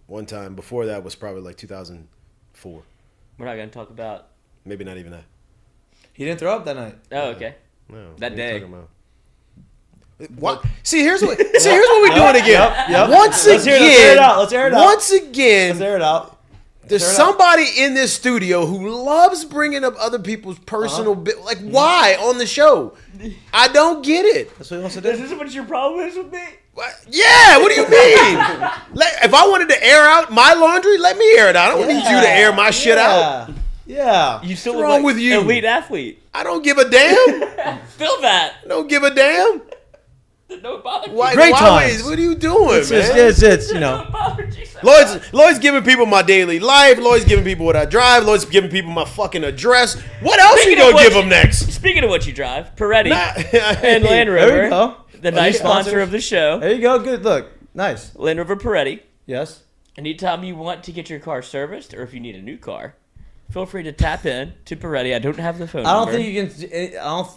One time before that was probably like 2004. We're not gonna talk about. Maybe not even that. He didn't throw up that night. Oh, okay. No, That what are you day. talking about? What? See, here's what we're doing again. Yep. Once Let's again, air it out. Let's air it out. Once again, Let's air it out. There's somebody in this studio who loves bringing up other people's personal like why on the show? I don't get it. That's what he wants to do. Is this what your problem is with me? What? Yeah, what do you mean? If I wanted to air out my laundry, let me air it out. I don't need you to air my shit out. Yeah. You still What's look wrong like with you? elite athlete. I don't give a damn. Feel that. I don't give a damn. Don't bother me. Why, Great times. What are you doing, It's man? you know. Don't bother me so much. Lloyd's giving people my daily life. Lloyd's giving people what I drive. Lloyd's giving people my fucking address. What else you gonna give them next? Speaking of what you drive, Peretti and and Land There Rover, you go. the nice sponsor of the show. There you go. Good. Look. Nice. Land Rover Peretti. Yes. Anytime you want to get your car serviced, or if you need a new car, feel free to tap in to Peretti. I don't have the phone I don't number. think you can. I don't.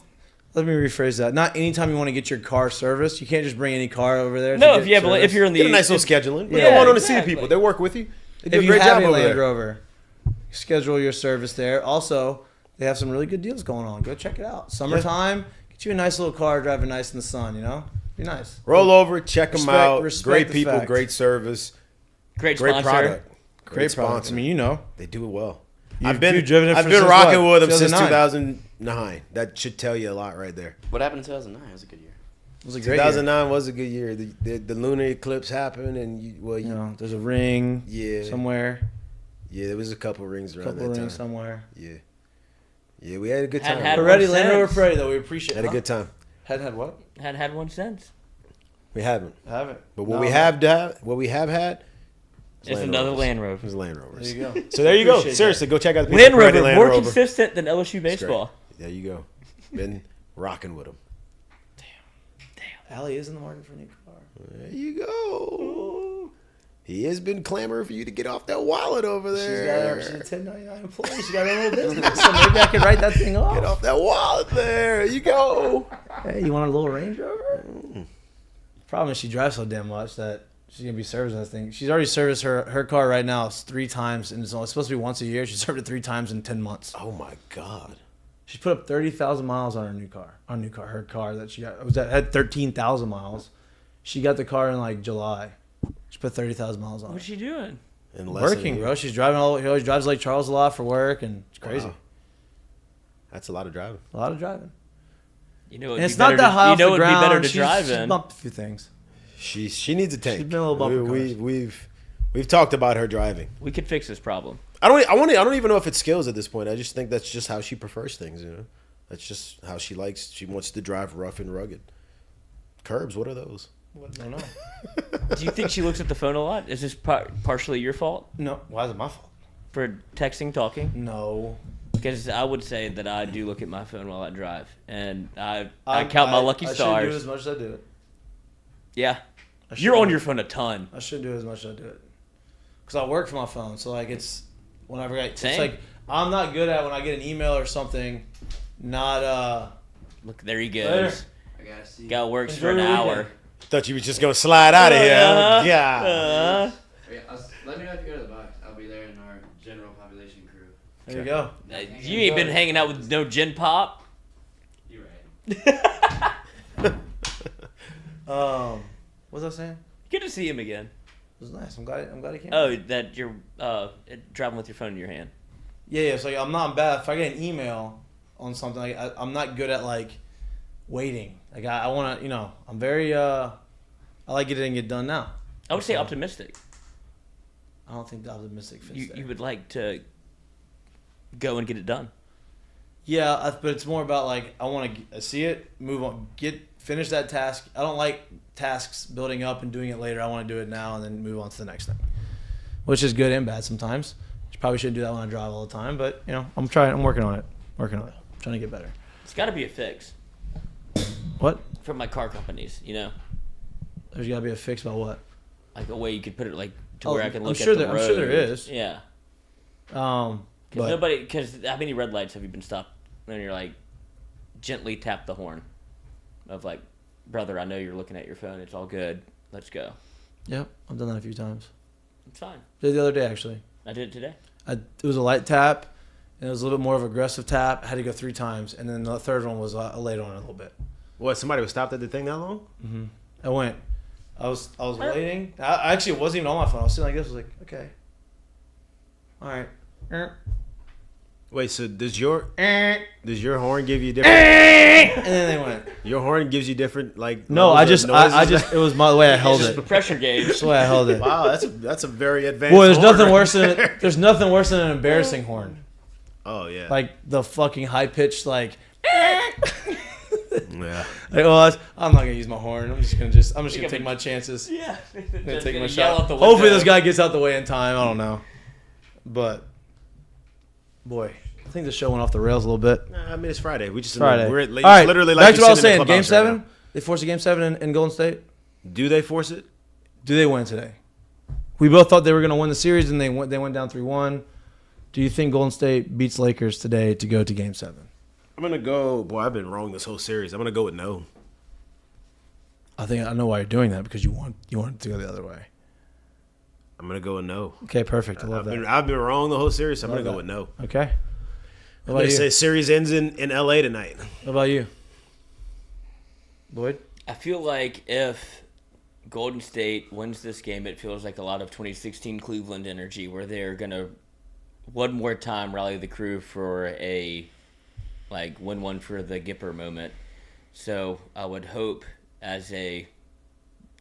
Let me rephrase that. Not anytime you want to get your car serviced. You can't just bring any car over there. No, to if get you have, serviced. if you're in the Get a nice little scheduling. We Yeah, don't want to see the exactly. people. They work with you. They do If a you great have job a over Land there. Rover, schedule your service there. Also, they have some really good deals going on. Go check it out. Summertime, get you a nice little car, driving nice in the sun. You know, be nice. Roll over, check them out. respect Great the people, fact. great service, great great sponsor. product, Great product. sponsor. I mean, you know, They do it well. You've driven it I've for been since rocking what? with them since 2009. 2009. That should tell you a lot right there. What happened in 2009? It was a good year. it was a great 2009 was a good year. The lunar eclipse happened, and year. You know, there's a ring. Yeah. somewhere. Yeah, there was a couple rings around Couple that rings time. somewhere. Yeah, we had a good time. Had Already, one Land Rover since. Freddie, though. We appreciate. Had a good time. Had what? Hadn't had one since. We haven't, Haven't. but what No, we no. have had, what we have had, It's another Land It Rover. was Land Rovers. There you go. So there you go. Appreciate that. Seriously, go check out the people Land at Peretti Rover, Land more Rover. consistent than LSU It's great. baseball. There you go. Been rocking with them. Allie is in the market for a new car. There you go. He has been clamoring for you to get off that wallet over there. She's a 1099 employee. She got her own business. So maybe I could write that thing off. Get off that wallet there. There you go. Hey, you want a little Range Rover? Problem is she drives so damn much that she's gonna be servicing that thing. She's already serviced her car right now 3 times, and it's only supposed to be once a year. She served it 3 times in 10 months. Oh my God. She put up 30,000 miles on her new car. Her car that she got had 13,000 miles. She got the car in like July. She put 30,000 miles on What's it. she doing? In less than a Working, year. bro. She's driving he always drives Lake Charles a lot for work, and it's crazy. Wow. That's a lot of driving. A lot of driving. You know, And it's not that high off the it'd ground. be better to She's drive in. bumped a few things. She needs a tank. She's been a little bumper cars. We've talked about her driving. We could fix this problem. I don't even know if it's skills at this point. I just think that's just how she prefers things, you know. That's just how she likes. She wants to drive rough and rugged. Curbs, what are those? I don't know. Do you think she looks at the phone a lot? Is this partially your fault No, why is it my fault? for texting, talking? No. Because I would say that I do look at my phone while I drive, and I count my lucky I shouldn't do it stars. as much as I do it. Yeah, I you're on shouldn't. your phone a ton. I shouldn't do it as much as I do it. Because I work for my phone, so like it's whenever it's Same. like I'm not good at when I get an email or something. Not Look, there he Later. goes. I gotta see. Guy works Enjoy for an your hour. weekend. Thought you was just gonna slide out of here. Yeah. Let me know if you go to the box. I'll be there in our general population crew. there you go. You ain't been hanging out with no gin pop. You're right. What was I saying? Good to see him again. It was nice. I'm glad he came. Oh, that you're driving with your phone in your hand. Yeah. It's like I'm not bad. If I get an email on something, like, I'm not good at like waiting. Like I want to, you know, I'm very I like getting it done now. I would say optimistic. I don't think the optimistic fits there. You would like to go and get it done. Yeah, but it's more about like I want to see it, move on, finish that task. I don't like tasks building up and doing it later. I want to do it now and then move on to the next thing, which is good and bad sometimes. You probably shouldn't do that when I drive all the time, but you know, I'm working on it. I'm trying to get better. It's got to be a fix What? from my car companies. You know, There's got to be a fix about what? like a way you could put it like to Oh, where I can I'm look sure at the there- road. I'm sure there is. Yeah. But Because how many red lights have you been stopped? And you're like, gently tap the horn of like, brother, I know you're looking at your phone. It's all good. Let's go. yep, I've done that a few times. It's fine. Did it the other day actually. I did it today. It was a light tap, and it was a little bit more of an aggressive tap. I had to go 3 times, and then the third one was later on a little bit. What? Somebody was stopped at the thing that long? I went. I was waiting. I actually wasn't even on my phone. I was sitting like this. I was like, okay. All right. Wait, so does your horn give you different? And then they went. Your horn gives you different like. No, I just noises? it was the way I held The it. pressure gauge. That's the way I held it. Wow, that's a very advanced. Boy, there's horn nothing right worse there. there's nothing worse than an embarrassing horn. Oh yeah. Like the fucking high pitched like. Yeah. Like, well, I'm not gonna use my horn. I'm just gonna take my chances. Yeah. I'm gonna take my Yell shot. out the window. Hopefully, this guy gets out the way in time. I don't know, but boy, I think the show went off the rails a little bit. Nah, I mean, it's Friday. We just Friday. We're All right, literally like back to what I was sitting in saying. the Game clubhouse right 7. now. They forced a Game 7 in Golden State. Do they force it? Do they win today? We both thought they were gonna win the series, and they went down 3-1. Do you think Golden State beats Lakers today to go to Game 7? I'm gonna go. Boy, I've been wrong this whole series. I'm gonna go with no. I think I know why you're doing that, because you want it to go the other way. I'm gonna go with no. Okay, perfect. I love that. I've been wrong the whole series. So I'm Love gonna go that. with no. Okay. I'm What gonna about say you? series ends in LA tonight. What about you, Lloyd? I feel like if Golden State wins this game, it feels like a lot of 2016 Cleveland energy, where they're gonna one more time rally the crew for a win one for the Gipper moment. So I would hope, as a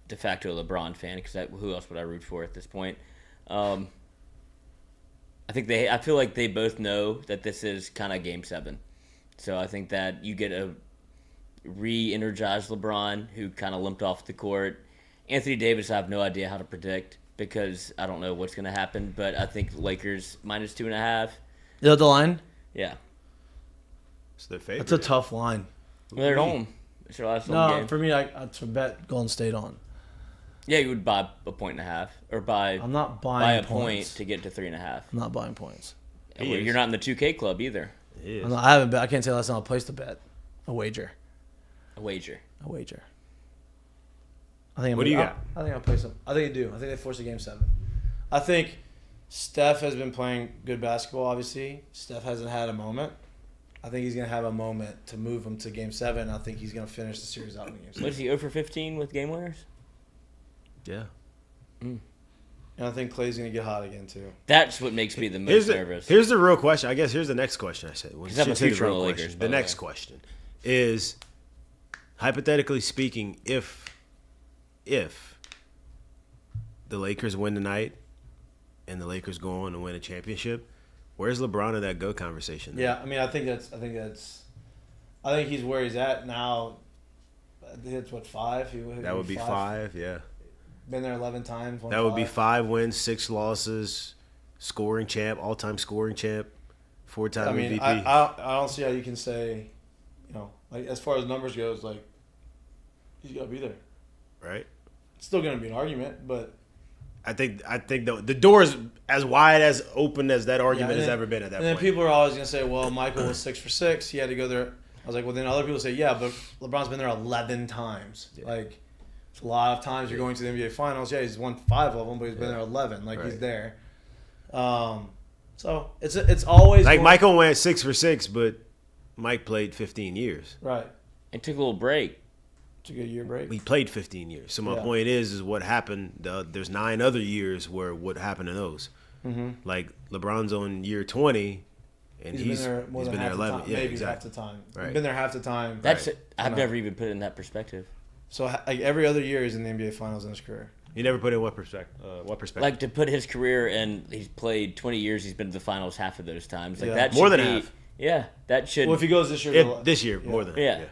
de facto LeBron fan, because who else would I root for at this point? I feel like they both know that this is kind of Game 7. So I think that you get a re-energized LeBron, who kind of limped off the court. Anthony Davis, I have no idea how to predict, because I don't know what's going to happen. But I think Lakers -2.5. Is that the line? Yeah. It's their favorite. That's a tough line. Well, they're at home. It's their last home No, game. for me, I to bet Golden State on. Yeah, you would buy a 1.5, or buy I'm not buy buying a point points. to get to 3.5. I'm not buying points. Well, you're not in the 2K club either. It is. I haven't bet. I can't tell that's not a place to bet. A wager. A wager. A wager. I think. What do you got? I think I'll play some. I think they do. I think they force a Game 7. I think Steph has been playing good basketball. Obviously, Steph hasn't had a moment. I think he's gonna have a moment to move him to Game 7. I think he's gonna finish the series out in Game 7. What is he, 0 for 15 with game winners? Yeah. And I think Clay's gonna get hot again too. That's what makes me the most nervous. Here's the real question. I guess here's the next question. I said. Well, Because I have a shouldn't say future on real the question. Lakers, by The the next way. question is, hypothetically speaking, if the Lakers win tonight and the Lakers go on and win a championship, where's LeBron in that GOAT conversation? Yeah, I mean, I think he's where he's at now. I think it's what, 5? That would be 5. Yeah. Been there 11 times. That would be 5 wins, 6 losses, scoring champ, all-time scoring champ, 4-time I mean, MVP. I don't see how you can say, like as far as numbers goes, like he's got to be there. Right. It's still going to be an argument, but I think the door is as wide as open as that argument has ever been at that point. And then point. people are always going to say, well, Michael was 6 for 6. He had to go there. I was like, well, then other people say, yeah, but LeBron's been there 11 times. Yeah. Like, it's a lot of times you're going to the NBA Finals. Yeah, he's won 5 of them, but he's been there 11. Like, he's there. So it's always like Michael went 6 for 6, but Mike played 15 years. Right. And took a little break. Took a year break. He played 15 years. So my point is what happened. There's 9 other years where what happened in those. Mm-hmm. Like LeBron's on year 20, and he's been there 11. The yeah, maybe exactly. half the time. Right. He's been there half the time. That's it. I've never even put it in that perspective. So like every other year he's in the NBA Finals in his career. You never put in what perspective? Like to put his career in, he's played 20 years. He's been to the finals half of those times. Like that more should than be, half. Yeah, that should. Well, if he goes this year, more than yeah. half. Yeah.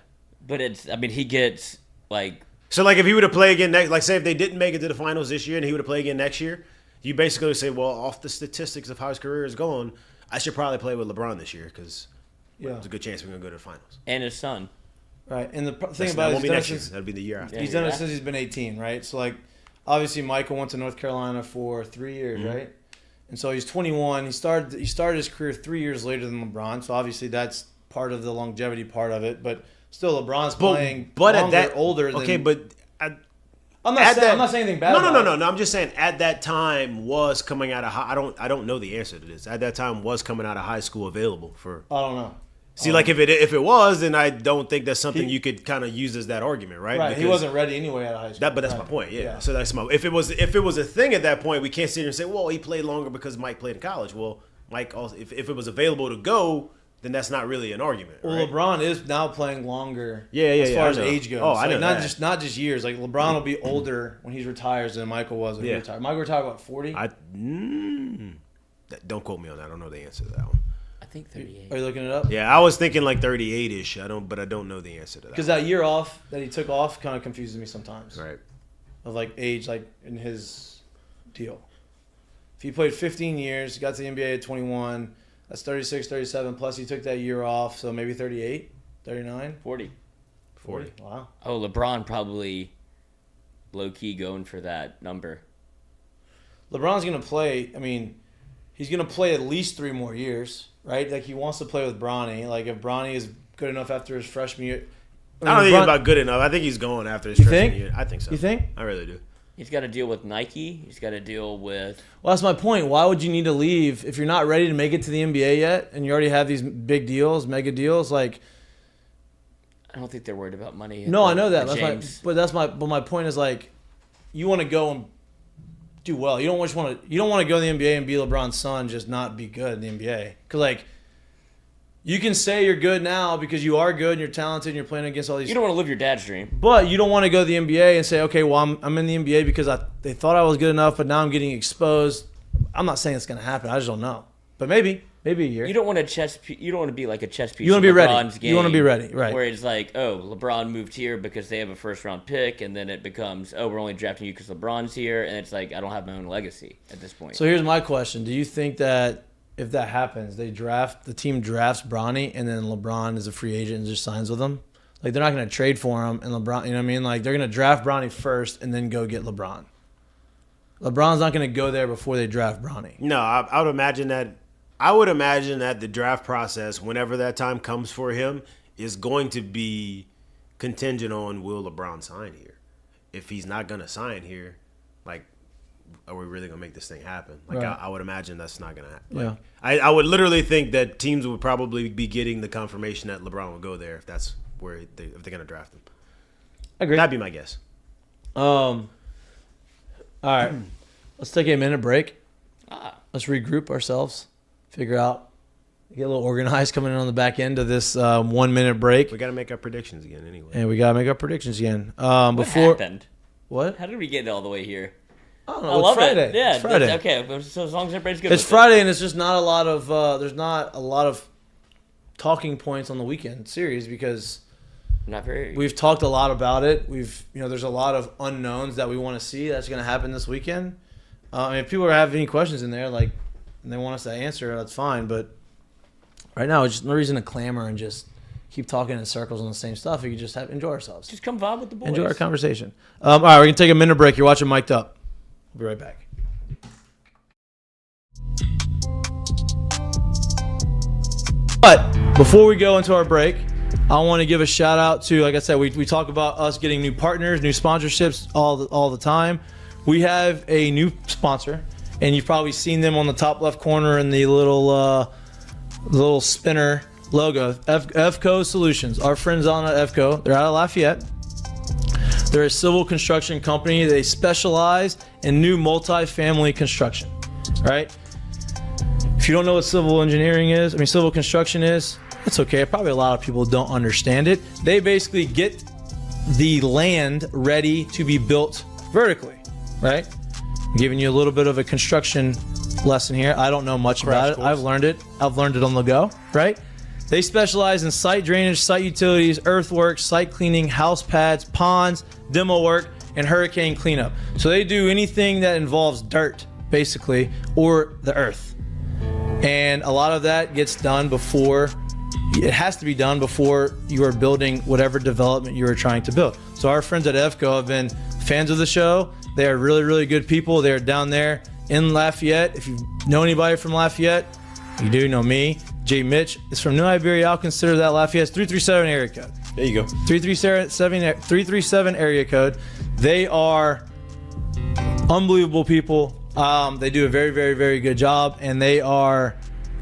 But it's. I mean, he gets like. So like if he would have played again next, like say if they didn't make it to the finals this year and he would have played again next year, you basically would say, well, off the statistics of how his career is going, I should probably play with LeBron this year because there's a good chance we're gonna go to the finals. And his son. Right, and the thing about it is that'll be the year after. He's done it since he's been 18, right? So like, obviously Michael went to North Carolina for 3 years, right? And so he's 21. He started his career 3 years later than LeBron. So obviously that's part of the longevity part of it. But still, LeBron's playing older than. Okay, but I'm not saying anything bad. No. I'm just saying at that time was coming out of high. I don't know the answer to this. At that time was coming out of high school available for. I don't know. See, like if it was, then I don't think that's something you could kind of use as that argument, right? Right. Because He wasn't ready anyway out of high school. but that's my point. Yeah. So that's my. If it was a thing at that point, we can't sit here and say, well, he played longer because Mike played in college. Well, Mike also, if it was available to go, then that's not really an argument. Well, right? LeBron is now playing longer. Yeah, As far as I know. age goes. Oh, I know not that. not just years. Like LeBron will be older when he retires than Michael was when he retired. Michael retired about 40. Don't quote me on that. I don't know the answer to that one. I think 38. Are you looking it up? Yeah, I was thinking like 38-ish. I don't know the answer to that. Because that year off that he took off kind of confuses me sometimes. Right. Of like age, like in his deal. If he played 15 years, got to the NBA at 21, that's 36, 37. Plus he took that year off, so maybe 38, 39, 40. 40. Wow. Oh, LeBron probably low key going for that number. LeBron's gonna play. I mean, he's gonna play at least 3 more years, right? Like he wants to play with Bronny. Like if Bronny is good enough after his freshman year. I don't think he's about good enough. I think he's going after his freshman year. I think so. You think? I really do. He's got to deal with Nike. He's got to deal with. Well, that's my point. Why would you need to leave if you're not ready to make it to the NBA yet, and you already have these big deals, mega deals? Like, I don't think they're worried about money. no, I know that. But my point is like, you want to go and do well. You don't want to go to the NBA and be LeBron's son, just not be good in the NBA. Because like, you can say you're good now because you are good and you're talented and you're playing against all these. You don't want to live your dad's dream. But you don't want to go to the NBA and say, okay, well, I'm in the NBA because they thought I was good enough, but now I'm getting exposed. I'm not saying it's going to happen. I just don't know. But maybe a year. You don't want You don't want to be like a chess piece. You want to be LeBron's ready. Game, You want to be ready, right? Where it's like, oh, LeBron moved here because they have a first round pick, and then it becomes, oh, we're only drafting you because LeBron's here, and it's like I don't have my own legacy at this point. So here's my question: do you think that if that happens, the team drafts Bronny, and then LeBron is a free agent and just signs with them? Like they're not going to trade for him, and LeBron, you know what I mean? Like they're going to draft Bronny first and then go get LeBron. LeBron's not going to go there before they draft Bronny. No, I would imagine that. I would imagine that the draft process, whenever that time comes for him, is going to be contingent on will LeBron sign here. If he's not going to sign here, like, are we really going to make this thing happen? Like, right. I would imagine that's not going to happen. Yeah. Like, I would literally think that teams would probably be getting the confirmation that LeBron would go there if that's where if they're going to draft him. Agree. That'd be my guess. All right. Let's take a minute break. Let's regroup ourselves. Figure out, get a little organized coming in on the back end of this 1 minute break. We got to make our predictions again anyway. And we got to make our predictions again. What happened? What? How did we get all the way here? I don't know. I love Friday. it. Yeah, it's Friday. Okay. So as long as everybody's good. It's with Friday, and it's just not a lot of. There's not a lot of talking points on the weekend series because not very. We've talked a lot about it. There's a lot of unknowns that we want to see that's going to happen this weekend. If people have any questions in there, like, and they want us to answer, that's fine. But right now, it's just no reason to clamor and just keep talking in circles on the same stuff. We can just enjoy ourselves. Just come vibe with the boys. Enjoy our conversation. All right, we're going to take a minute break. You're watching Mik'd Up. We'll be right back. But before we go into our break, I want to give a shout out to, like I said, we talk about us getting new partners, new sponsorships all the time. We have a new sponsor, and you've probably seen them on the top left corner in the little spinner logo. FCO Solutions. Our friends on at FCO, they're out of Lafayette. They're a civil construction company. They specialize in new multi-family construction, right? If you don't know what civil construction is, it's okay. Probably a lot of people don't understand it. They basically get the land ready to be built vertically, right? I'm giving you a little bit of a construction lesson here. I don't know much about it. I've learned it on the go, right? They specialize in site drainage, site utilities, earthworks, site cleaning, house pads, ponds, demo work, and hurricane cleanup. So they do anything that involves dirt, basically, or the earth. And a lot of that gets done before, it has to be done before you are building whatever development you are trying to build. So our friends at FCO have been fans of the show. They are really, really good people. They're down there in Lafayette. If you know anybody from Lafayette, you do know me. Mitch is from New Iberia. I'll consider that Lafayette's 337 area code. There you go. 337 area code. They are unbelievable people. They do a very, very, very good job, and they are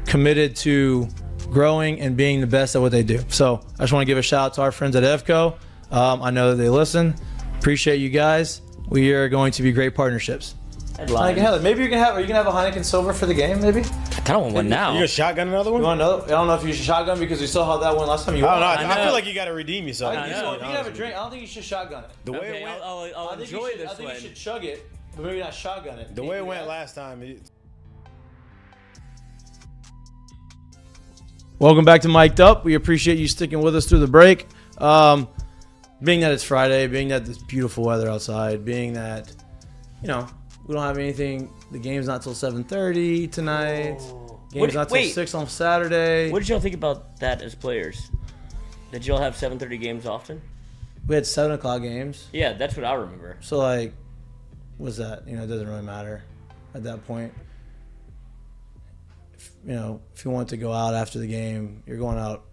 committed to growing and being the best at what they do. So I just want to give a shout out to our friends at EVCO. I know that they listen. Appreciate you guys. We are going to be great partnerships. Headline. Maybe are you gonna have a Heineken Silver for the game? Maybe. I kind of want one now. You gonna shotgun another one? You want another? I don't know if you should shotgun because we still had that one last time. You I don't know. won. I feel like you got to redeem yourself. You can have a drink. I don't think you should shotgun it. The way Okay, it went, I'll I think enjoy you should, this I think one. you should chug it, but maybe not shotgun it. the way it went last time. Welcome back to Mik'd Up. We appreciate you sticking with us through the break. Being that it's Friday, being that it's beautiful weather outside, being that, we don't have anything. The game's not till 7:30 tonight. Game's not till 6 on Saturday. What did y'all think about that as players? Did y'all have 7:30 games often? We had 7 o'clock games. Yeah, that's what I remember. So, what's that? It doesn't really matter at that point. If you want to go out after the game, you're going out.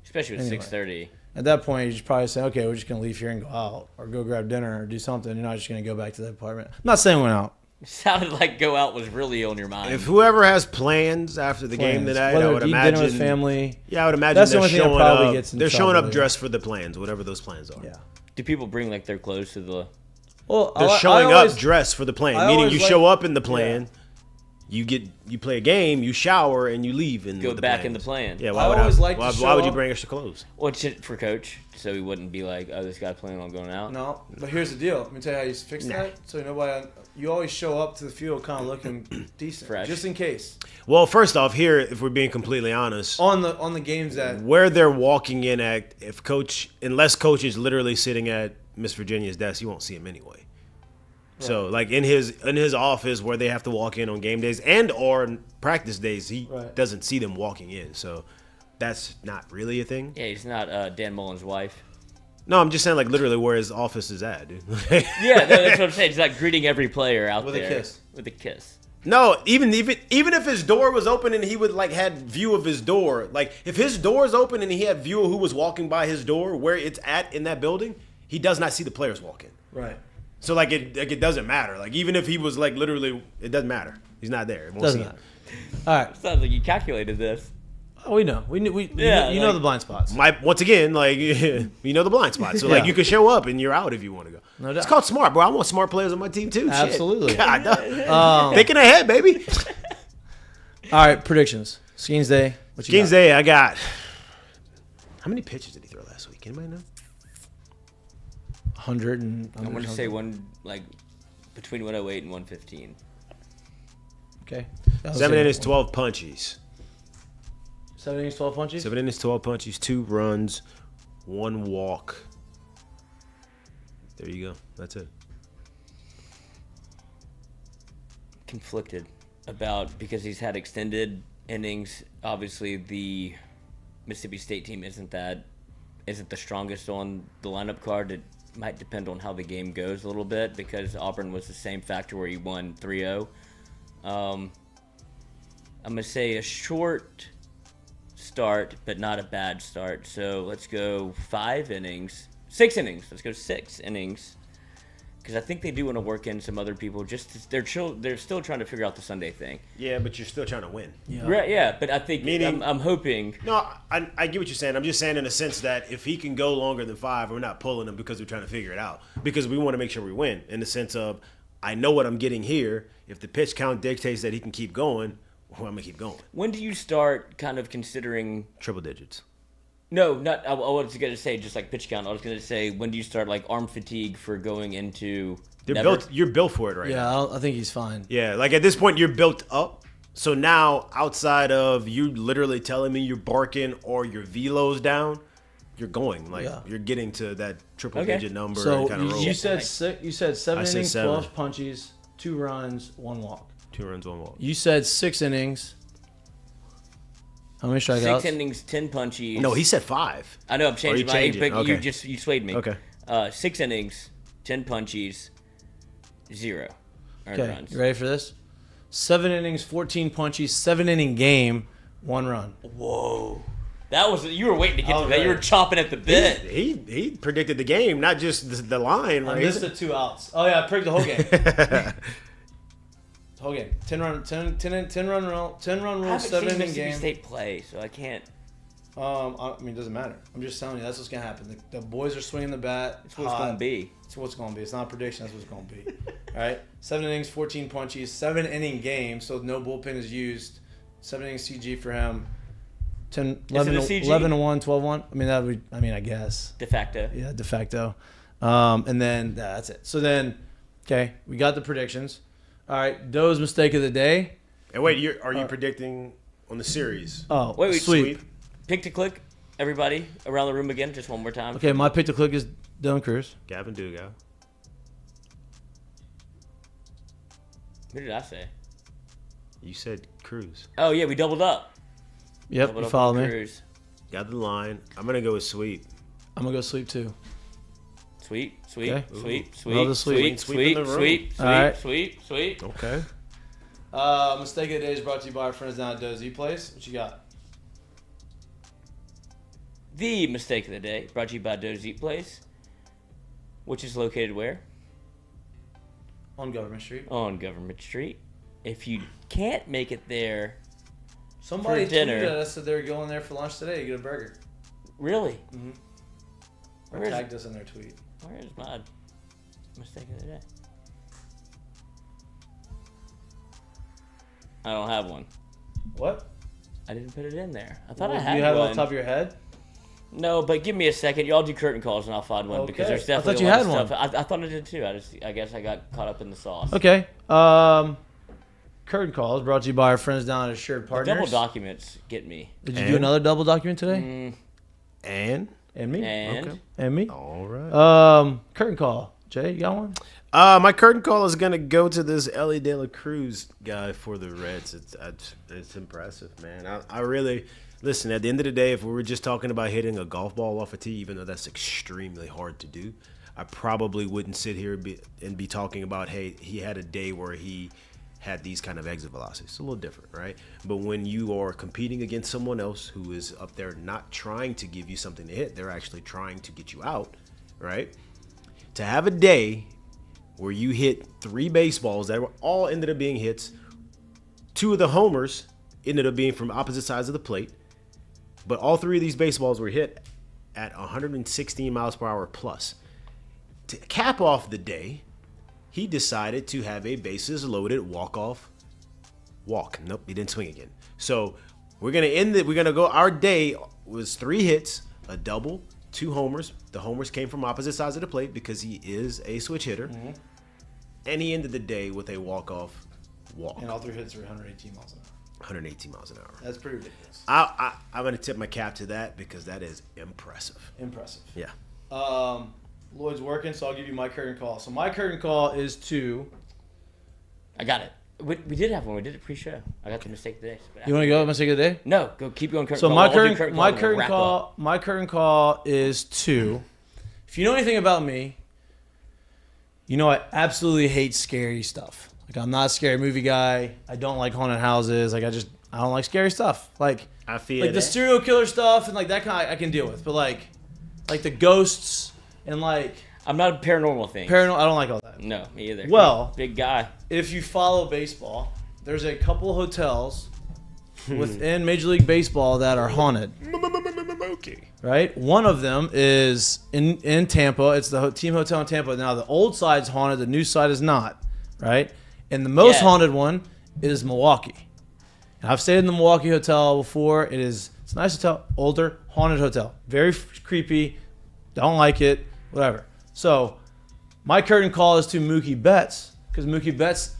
Especially with Anyway. 6:30. At that point, you just probably say, okay, we're just going to leave here and go out or go grab dinner or do something. You're not just going to go back to the apartment. I'm not saying we went out. It sounded like go out was really on your mind. If whoever has plans after the game tonight, Whether I would eat imagine. dinner with family. Yeah, I would imagine That's the they're only thing that showing probably up. gets in They're showing trouble, up yeah. dressed for the plans, whatever those plans are. Yeah. Do people bring their clothes to the? Well, They're showing up dressed for the plan, I meaning always you like- show up in the plan. You play a game, you shower, and you leave and Go back in the plan. Yeah, I always like to show why would you up- bring extra clothes? What's it for coach? So he wouldn't be like, oh, this guy planning on going out. No, but here's the deal. Let me tell you how you fix that. So you always show up to the field kind of looking decent, Fresh. just in case. Well, first off, here, if we're being completely honest, On the games that where they're walking in at, unless coach is literally sitting at Miss Virginia's desk, you won't see him anyway. So, in his office where they have to walk in on game days or practice days, he doesn't see them walking in. So, that's not really a thing. Yeah, he's not Dan Mullen's wife. No, I'm just saying, literally where his office is at, dude. Yeah, that's what I'm saying. He's like greeting every player out With a there kiss. With a kiss. No, even if his door was open and he would had view of his door, if his door is open and he had view of who was walking by his door, where it's at in that building, he does not see the players walking. right. So it doesn't matter. Even if he was literally, it doesn't matter. He's not there. It won't Doesn't see matter. him. All right. Sounds like you calculated this. Oh, we know. We Yeah, you know the blind spots. Once again, you know the blind spot. So Yeah. you can show up and you're out if you want to go. No It's doubt. called smart, bro. I want smart players on my team too. Shit. Absolutely. God, thinking ahead, baby. All right, predictions. Skeens Day. What you Kings got? Day, I got. How many pitches did he throw last week? Anybody know? 100 and I want to say between 108 and 115. Okay. 7 innings, 12 punchies. 7 innings, 12 punches. 7 innings, 12 punchies, 2 runs, 1 walk. There you go. That's it. Conflicted because he's had extended innings. Obviously, the Mississippi State team isn't the strongest on the lineup card. It might depend on how the game goes a little bit because Auburn was the same factor where he won 3-0. I'm going to say a short start, but not a bad start. So let's go 6 innings. Let's go 6 innings. Because I think they do want to work in some other people. They're still trying to figure out the Sunday thing. Yeah, but you're still trying to win. Yeah. Right, yeah, but I think I'm hoping. No, I get what you're saying. I'm just saying in the sense that if he can go longer than 5, we're not pulling him because we're trying to figure it out. Because we want to make sure we win. In the sense of, I know what I'm getting here. If the pitch count dictates that he can keep going, well, I'm going to keep going. When do you start kind of considering? Triple digits. No, not. I was going to say just like pitch count. I was going to say when do you start arm fatigue for going into? You're built for it right now. Yeah, I think he's fine. Yeah, at this point you're built up. So now outside of you literally telling me you're barking or your velo's down, you're going. You're getting to that triple digit number So and kind of roll. you said 7 I said innings, 7. 12 punches, 2 runs, 1 walk. 2 runs, 1 walk. You said 6 innings. How many strikeouts? 6 innings, 10 punchies. No, he said 5. I know I'm changing my changing? but Okay. you swayed me. Okay. 6 innings, 10 punchies, 0 earned Okay, runs. you ready for this? 7 innings, 14 punchies, 7 inning game, 1 run. Whoa. That was you were waiting to get Oh, to that. You were right. chopping at the bit. He predicted the game, not just the line. I Right? missed the 2 outs. Oh yeah, I predicted the whole game. whole game. 10 run rule, 7 seen inning Mississippi game. State play, so I can't. I mean, it doesn't matter. I'm just telling you, that's what's gonna happen. The boys are swinging the bat. It's what it's going to be. It's what's gonna be. It's not a prediction. That's what's gonna be. All right. 7 innings, 14 punchies, 7 inning game. So no bullpen is used. 7 innings CG for him. 11 to 1, 12-1. I mean, that would. I mean, I guess. De facto. Yeah, de facto. And then that's it. So then, okay, we got the predictions. All right, Doe's mistake of the day. And wait, are you predicting on the series? Oh, Wait, sweep. Pick to click, everybody around the room again, just one more time. Okay, my pick to click is Dylan Cruz. Gavin Dugas. Who did I say? You said Cruz. Oh yeah, we doubled up. Yep, Doubled you up follow on me. Cruz. Got the line. I'm gonna go with sweep. I'm gonna go sweep too. Sweet, Okay. sweet, Love sweet, the sweet, sweep. sweet, Sweep in sweet, the room. sweet, All right. sweet. Okay. Mistake of the day is brought to you by our friends down at Doe's Place. What you got? The mistake of the day, brought to you by Doe's Eat Place, which is located where? On Government Street. On Government Street. If you can't make it there, Somebody for dinner. tweeted at us that they were going there for lunch today to get a burger. really, Or Where is tagged us in their tweet. where is my mistake of the day? I don't have one. What? I didn't put it in there. I thought Do I had you have it one. on top of your head? No, but give me a second. Y'all do curtain calls and I'll find one because Okay. there's I thought definitely you a lot had of one. stuff. I thought I did too. I guess I got caught up in the sauce. Okay. Curtain call is brought to you by our friends down at Assured The Partners. double documents get me. Did you do another double document today? And And me? And Okay. And me? all right. Curtain call. Jay, you got one? My curtain call is gonna go to this Ellie De La Cruz guy for the Reds. It's impressive, man. I really listen. At the end of the day, if we were just talking about hitting a golf ball off a tee, even though that's extremely hard to do, I probably wouldn't sit here and be talking about, hey, he had a day where he had these kind of exit velocities. It's a little different, right? But when you are competing against someone else who is up there not trying to give you something to hit, they're actually trying to get you out, right? To have a day where you hit 3 baseballs that were all ended up being hits, 2 of the homers ended up being from opposite sides of the plate, but all 3 of these baseballs were hit at 116 miles per hour plus. To cap off the day, he decided to have a bases loaded walk. Nope, he didn't swing again. So we're gonna end it. We're gonna go. Our day was 3 hits, a double, 2 homers. The homers came from opposite sides of the plate because he is a switch hitter, and he ended the day with a walk. And all 3 hits were 118 miles an hour. 118 miles an hour. That's pretty ridiculous. I'm gonna tip my cap to that because that is impressive. Impressive. Yeah. Lloyd's working, so I'll give you my curtain call. So my curtain call is to... I got it. We did have one. We did it pre-show. I got the mistake today. You want to go with mistake of the day? No, go keep going. Curtain So call. my I'll do curtain call and we'll wrap up. my curtain call is to... If you know anything about me, you know I absolutely hate scary stuff. Like, I'm not a scary movie guy. I don't like haunted houses. Like, I don't like scary stuff. Like, I feel like the that. serial killer stuff and like that kind I can deal with. But like the ghosts and like I'm not a paranormal thing. paranormal, I don't like all that. No, me either. Well- big guy. If you follow baseball, there's a couple hotels within Major League Baseball that are haunted. Okay. Right? One of them is in Tampa. It's the team hotel in Tampa. Now the old side's haunted, the new side is not. Right? And the most haunted one is Milwaukee. And I've stayed in the Milwaukee hotel before. It's a nice hotel, older, haunted hotel. Very creepy. Don't like it. Whatever. So my curtain call is to Mookie Betts because Mookie Betts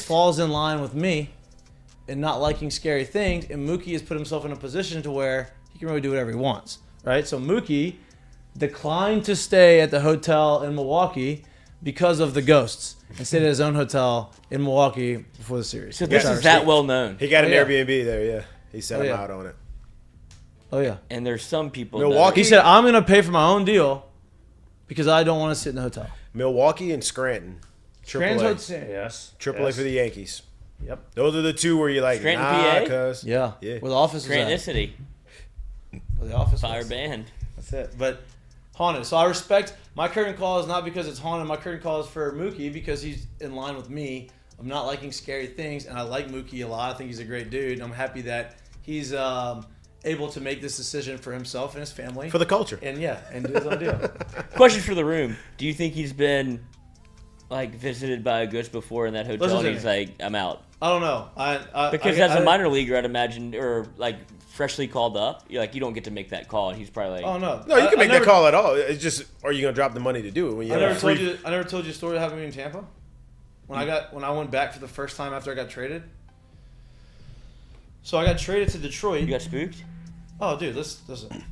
falls in line with me in not liking scary things, and Mookie has put himself in a position to where he can really do whatever he wants, right? So Mookie declined to stay at the hotel in Milwaukee because of the ghosts and stayed at his own hotel in Milwaukee before the series. So this is that well known. He got an yeah. Airbnb there, yeah. He set him yeah. out on it. Oh, yeah. And there's some people. Milwaukee- He said, I'm going to pay for my own deal because I don't want to sit in the hotel. Milwaukee and Scranton. Scranton AAA. Hotel. Yes. AAA for the Yankees. Yep. Those are the 2 where you're like, Scranton, nah, PA? cuz. Yeah. Yeah. Where the office is Scranton at. City. Where the office Fire was. band. That's it. But haunted. So I respect my curtain call is not because it's haunted. My curtain call is for Mookie because he's in line with me I'm not liking scary things, and I like Mookie a lot. I think he's a great dude. I'm happy that he's able to make this decision for himself and his family. For the culture. And do his own deal. Question for the room: do you think he's been like visited by a ghost before in that hotel? Listen And to he's me. like, I'm out. I don't know. Because as a minor leaguer, I'd imagine, or like freshly called up, you don't get to make that call, and he's probably like, Oh no. No, you can make that call at all. It's just, are you going to drop the money to do it? When you I have never told you a story that happened to me in Tampa. When I went back for the first time after I got traded. So I got traded to Detroit. you got spooked? Oh, dude, listen.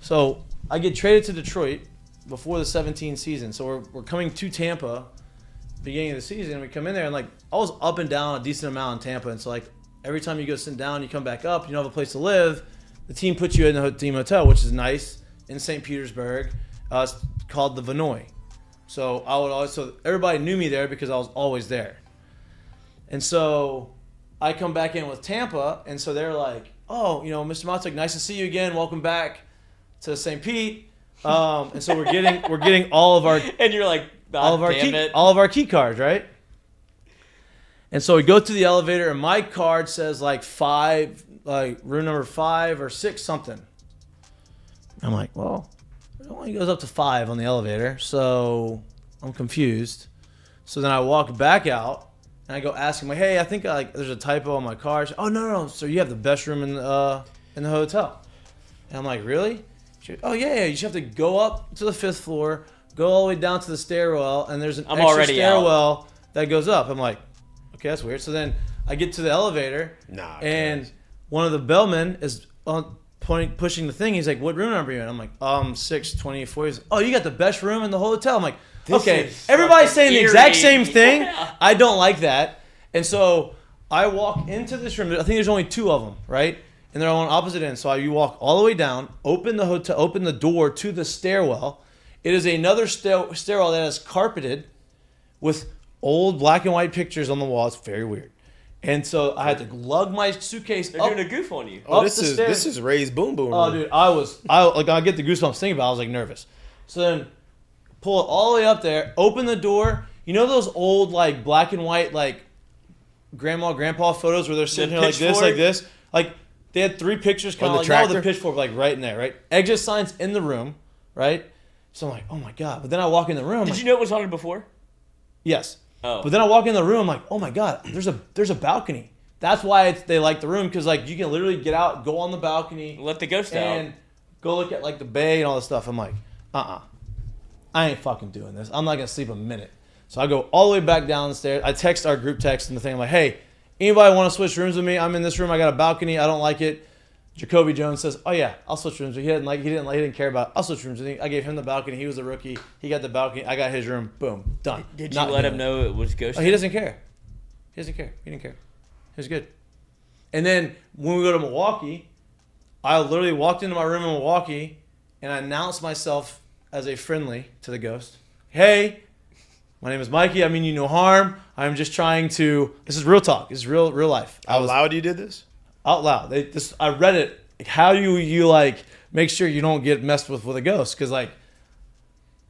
So I get traded to Detroit before the 17 season. So we're coming to Tampa, beginning of the season, and we come in there and like I was up and down a decent amount in Tampa, and so like every time you go sit down, you come back up, you don't have a place to live. The team puts you in the team hotel, which is nice in St. Petersburg. It's called the Vinoy. So everybody knew me there because I was always there. And so I come back in with Tampa, and so they're like, "Oh, Mr. Mahtook, nice to see you again. Welcome back to St. Pete." And so we're getting all of our And you're like, all of our key cards, right? And so we go to the elevator, and my card says like 5, like room number 5 or 6 something. I'm like, well, it only goes up to 5 on the elevator, so I'm confused. So then I walk back out, and I go ask him, like, hey, I think there's a typo on my card. Oh no, so you have the best room in the hotel. And I'm like, really? Oh yeah, you just have to go up to the 5th floor, go all the way down to the stairwell, and there's an extra stairwell that goes up. I'm like, okay, that's weird. So then I get to the elevator, and one of the bellmen is pushing the thing. He's like, what room number are you in? I'm like, 624. He's like, oh, you got the best room in the whole hotel. I'm like, okay, everybody's saying the exact same thing. I don't like that. And so I walk into this room. I think there's only 2 of them, right? And they're on opposite ends. So you walk all the way down, open the door to the stairwell. It is another stairwell that is carpeted with old black and white pictures on the wall. It's very weird. And so I had to lug my suitcase They're doing a goof on you. Oh, this is Ray's Boom Boom. Oh, dude, I get the goosebumps thinking about it. I was like nervous. So then pull it all the way up there, open the door. You know those old like black and white like grandma, grandpa photos where they're sitting here like this? Like they had 3 pictures kind of like now with the pitchfork like right in there, right? Exit signs in the room, right? So I'm like, oh my God. But then I walk in the room. Did you know it was haunted before? Yes. Oh. But then I walk in the room, I'm like, oh my God, there's a balcony. That's why they like the room, because like you can literally get out, go on the balcony, let the ghost and out, go look at like the bay and all this stuff. I'm like, I ain't fucking doing this. I'm not gonna sleep a minute. So I go all the way back down the stairs. I text our group text and the thing. I'm like, hey, anybody want to switch rooms with me? I'm in this room. I got a balcony. I don't like it. Jacoby Jones says, oh yeah, I'll switch rooms. He didn't care about it. I'll switch rooms with him. I gave him the balcony. He was a rookie. He got the balcony. I got his room. Boom. Done. Did you let him know it was ghost? Oh, he doesn't care. He doesn't care. He didn't care. He was good. And then when we go to Milwaukee, I literally walked into my room in Milwaukee and I announced myself as a friendly to the ghost. Hey, my name is Mikey. I mean you no harm. I'm just trying to. This is real talk. This is real life. Out loud you did this? Out loud. I read it. Like, how do you like make sure you don't get messed with a ghost? Because like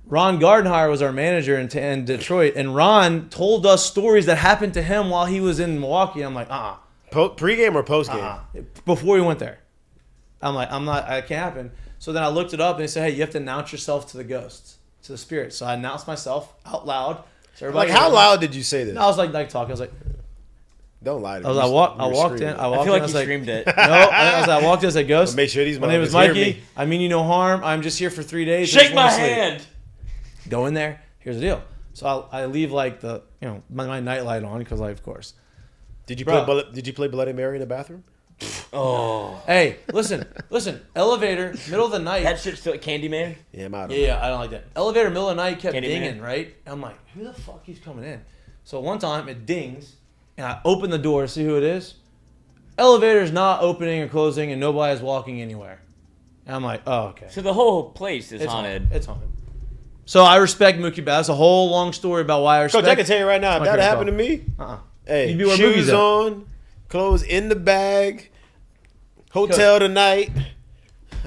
Ron Gardenhire was our manager in Detroit, and Ron told us stories that happened to him while he was in Milwaukee. I'm like, Pre-game or post-game? Before we went there. I'm like, it can't happen. So then I looked it up and they said, hey, you have to announce yourself to the ghosts, to the spirits. So I announced myself out loud. So like how loud did you say this? No, I was like talking. I was like, don't lie to me. I walked in. I feel like you screamed it. No, I walked in. I said, ghost. Make sure these. My name is Mikey. I mean you no harm. I'm just here for 3 days. Shake my hand. Go in there. Here's the deal. So I leave like the my nightlight on because of course. Did you play Bloody Mary in the bathroom? Oh. Hey, listen. Elevator, middle of the night. That shit's still Candyman? Yeah, I'm out of it. Yeah, I don't like that. Elevator, middle of the night kept Candyman. dinging, right? I'm like, who the fuck keeps coming in? So one time it dings, and I open the door to see who it is. Elevator's not opening or closing, and nobody's walking anywhere. And I'm like, oh, okay. So the whole place is haunted. It's haunted. So I respect Mookie, but that's a whole long story about why I respect. Coach, I can tell you right now, if that happened to me, hey, you'd be wearing shoes on, clothes in the bag, hotel tonight.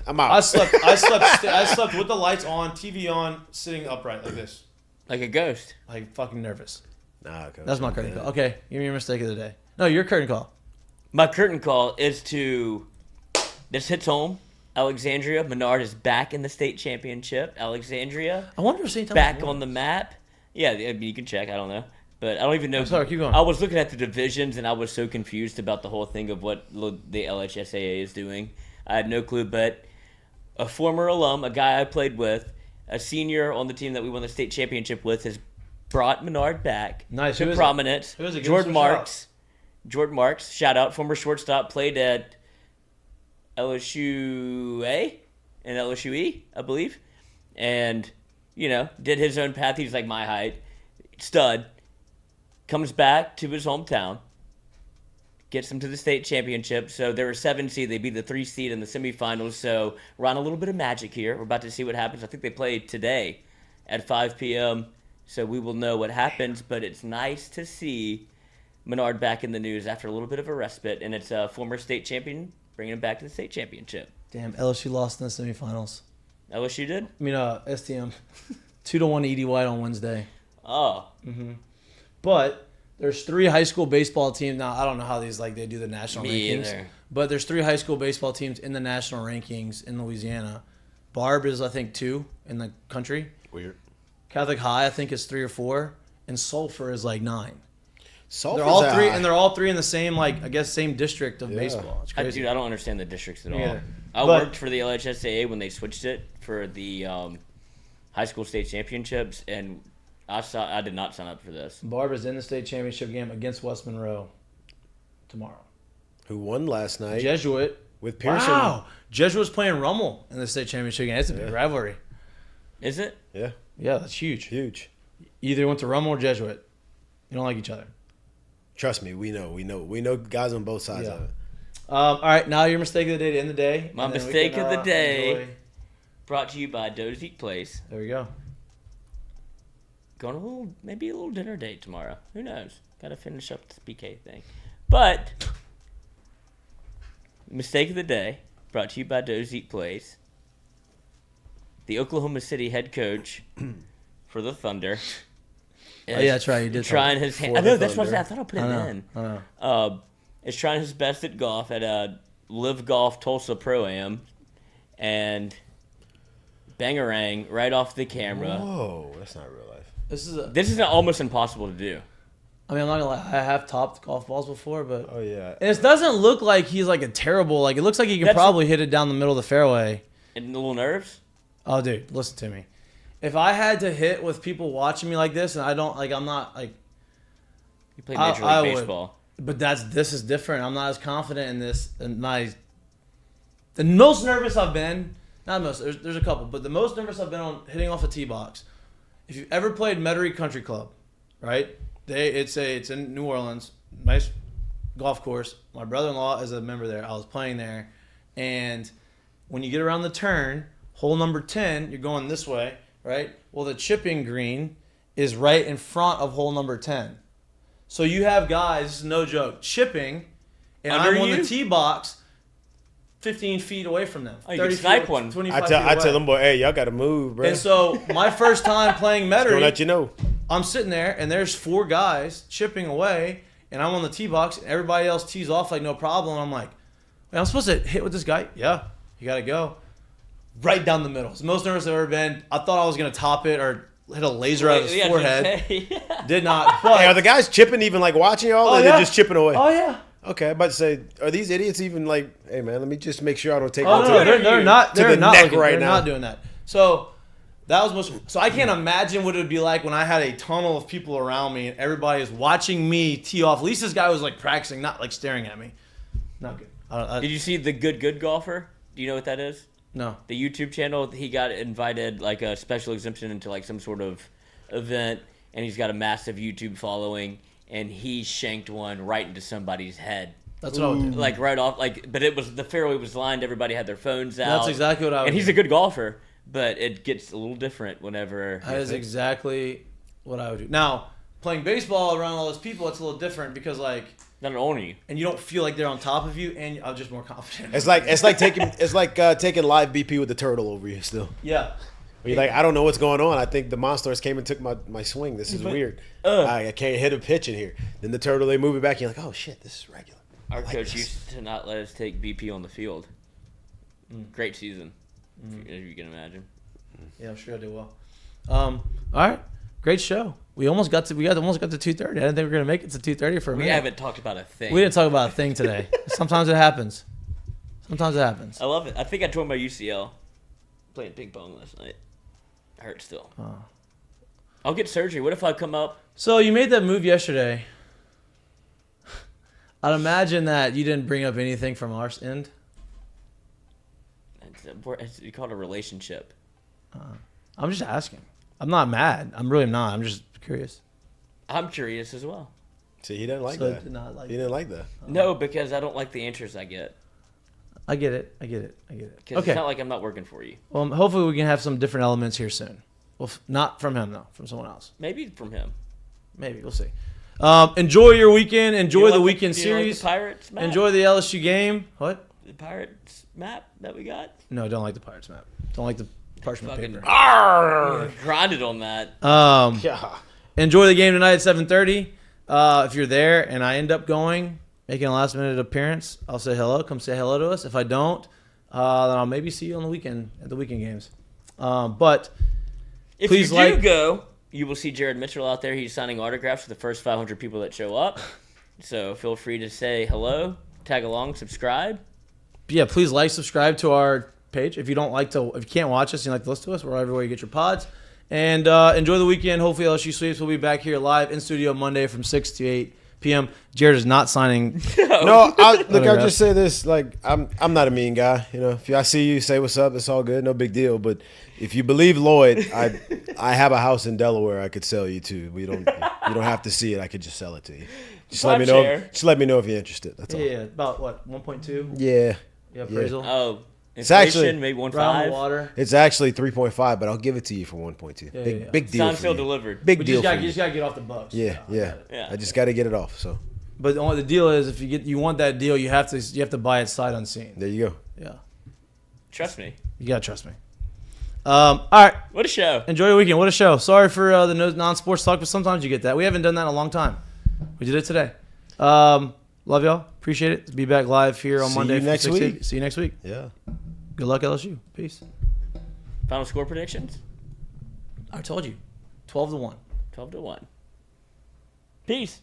I'm out. I slept with the lights on, TV on, sitting upright like this. Like a ghost. Like fucking nervous. Nah, Coach. That's my curtain call. Okay, give me your mistake of the day. No, your curtain call. My curtain call is to. This hits home. Alexandria. Menard is back in the state championship. Alexandria. I wonder if St. Thomas Back won. on the map. Yeah, I mean, you can check. I don't know. But I don't even know. I'm sorry, keep going. I was looking at the divisions, and I was so confused about the whole thing of what the LHSAA is doing. I had no clue, but a former alum, a guy I played with, a senior on the team that we won the state championship with, has brought Menard back Nice. Who to is it? prominence. Who is it? Give Jordan us a shout. Marks. Jordan Marks, shout out, former shortstop, played at LSU A and LSU E, I believe. And, did his own path. He's like my height. Stud. Comes back to his hometown. Gets them to the state championship. So they were 7 seed. They beat the 3 seed in the semifinals. So we're on a little bit of magic here. We're about to see what happens. I think they play today at 5 p.m. So we will know what happens. But it's nice to see Menard back in the news after a little bit of a respite. And it's a former state champion bringing him back to the state championship. Damn, LSU lost in the semifinals. LSU did? I mean, STM. 2-1 Edie White on Wednesday. Oh. But there's 3 high school baseball teams. Now, I don't know how these, they do the national Me rankings. either. But there's 3 high school baseball teams in the national rankings in Louisiana. Barb is, I think, 2 in the country. Weird. Catholic High, I think, is 3 or 4. And Sulphur is, 9. Sulphur's They're all 3, high. and they're all 3 in the same, same district of baseball. It's crazy. Dude, I don't understand the districts at all. either. I But- worked for the LHSAA when they switched it for the high school state championships, and I did not sign up for this. Barb is in the state championship game against West Monroe tomorrow. Who won last night Jesuit. with Pearson. Wow. Jesuit's playing Rummel in the state championship game. It's a big rivalry. Is it? Yeah, Yeah, that's huge. huge. Either went to Rummel or Jesuit. You don't like each other. Trust me, we know guys on both sides Yeah. of it. All right, now your mistake of the day to end the day. My and then we mistake can, of the day. enjoy- Brought to you by Dozique Place. There we go. Going maybe a little dinner date tomorrow. Who knows? Got to finish up this BK thing. But mistake of the day brought to you by Dozique Place. The Oklahoma City head coach for the Thunder. Oh, yeah, that's right. You did trying something. his hand. For I know the that's what I Thunder. thought I put it I know. in. I know. Is trying his best at golf at a Live Golf Tulsa Pro-Am, and bangarang right off the camera. Whoa, that's not real life. This is This is almost impossible to do. I mean, I'm not gonna lie. I have topped golf balls before, but Oh yeah. and it doesn't look like he's a terrible. It looks like he can That's- probably hit it down the middle of the fairway. And the little nerves. Oh, dude, listen to me. If I had to hit with people watching me like this, and I don't I'm not You played Major League I would. Baseball. But this is different. I'm not as confident in this. And the most nervous I've been, not most, there's a couple, but the most nervous I've been on hitting off a tee box. If you've ever played Metairie Country Club, right? It's in New Orleans, nice golf course. My brother-in-law is a member there. I was playing there, and when you get around the turn, hole number 10, you're going this way, right? Well, the chipping green is right in front of hole number 10. So you have guys, this is no joke, chipping, and Under I'm on you? the tee box 15 feet away from them. Oh, you can snipe feet, one. 25 I feet tell away. them, boy, hey, y'all got to move, bro. And so my first time playing Gonna Metairie, let you know. I'm sitting there, and there's 4 guys chipping away, and I'm on the tee box, and everybody else tees off no problem. I'm like, wait, I'm supposed to hit with this guy? Yeah, you got to go. Right down the middle. It's the most nervous I've ever been. I thought I was going to top it or hit a laser out of his Yeah, forehead. yeah. Did not. But, Hey, are the guys chipping even watching y'all, or they're just chipping away? Oh, yeah. Okay, I'm about to say, are these idiots even hey man, let me just make sure I don't take Oh, one no, to they're not. to They're the not neck looking, right they're now. not doing that. So that was most. So I can't imagine what it would be like when I had a tunnel of people around me and everybody is watching me tee off. At least this guy was practicing, not staring at me. Not good. Did you see the Good Golfer? Do you know what that is? No. The YouTube channel. He got invited a special exemption into some sort of event, and he's got a massive YouTube following, and he shanked one right into somebody's head. That's what I would do. Right off, but it was the fairway was lined. Everybody had their phones out. That's exactly what I would And he's do. a good golfer, but it gets a little different whenever. That is exactly what I would do. Now, playing baseball around all those people, it's a little different because Not owning you. and you don't feel like they're on top of you, and I'm just more confident. It's like taking live BP with the turtle over you still. Yeah. You're like, I don't know what's going on. I think the Monstars came and took my swing. This is weird. I can't hit a pitch in here. Then the Turtle, they move it back. And you're like, oh, shit, this is regular. Our coach used to not let us take BP on the field. Great season, if you can imagine. Yeah, I'm sure I did well. All right, great show. We almost got to 2:30. I didn't think we were gonna make it to 2:30 for a minute. We haven't talked about a thing. We didn't talk about a thing today. Sometimes it happens. I love it. I think I tore my UCL playing ping pong last night. Hurt still. I'll get surgery. What if I come up? So you made that move yesterday. I'd imagine that you didn't bring up anything from our end. You call it a relationship. I'm just asking. I'm not mad. I'm really not. I'm just curious. I'm curious as well. See, he didn't like So that. did not like he didn't like that. No, because I don't like the answers I get. I get it. Because Okay. it's not like I'm not working for you. Well, hopefully we can have some different elements here soon. Well, not from him though. From someone else. Maybe from him. Maybe we'll see. Enjoy your weekend. Enjoy the weekend do you like series. the Pirates map? Enjoy the LSU game. What? The Pirates map that we got. No, don't like the Pirates map. Don't like the parchment Fucking paper. grinded on that. Enjoy the game tonight at 7:30. If you're there and I end up going, making a last minute appearance, I'll say hello. Come say hello to us. If I don't, then I'll maybe see you on the weekend at the weekend games. But If please you do go, you will see Jared Mitchell out there. He's signing autographs for the first 500 people that show up. So feel free to say hello, tag along, subscribe. Yeah, please subscribe to our page. If you can't watch us, you like to listen to us, we're everywhere you get your pods. And enjoy the weekend. Hopefully LSU sweeps. We'll be back here live in studio Monday from 6 to 8 p.m. Jared is not signing. No, I'll just say this. Like, I'm not a mean guy. You know, if I see you, say what's up. It's all good. No big deal. But if you believe Lloyd, I have a house in Delaware I could sell you to. You don't have to see it. I could just sell it to you. Just let me know. Just let me know if you're interested. That's all. Yeah, about what, 1.2? Yeah. Yeah, appraisal. Oh, it's actually maybe 1.5. Water. It's actually 3.5, but I'll give it to you for 1.2. Yeah, big deal. Seinfeld delivered. Big deal. You just gotta get off the Bucks. Yeah. I just got to get it off. So. But the deal is, if you want that deal, you have to buy it sight unseen. There you go. Yeah. Trust me. You gotta trust me. All right. What a show. Enjoy your weekend. What a show. Sorry for the non-sports talk, but sometimes you get that. We haven't done that in a long time. We did it today. Love y'all. Appreciate it. Be back live here on Monday. Next week. See you next week. Yeah. Good luck, LSU. Peace. Final score predictions? I told you. 12-1. 12-1. Peace.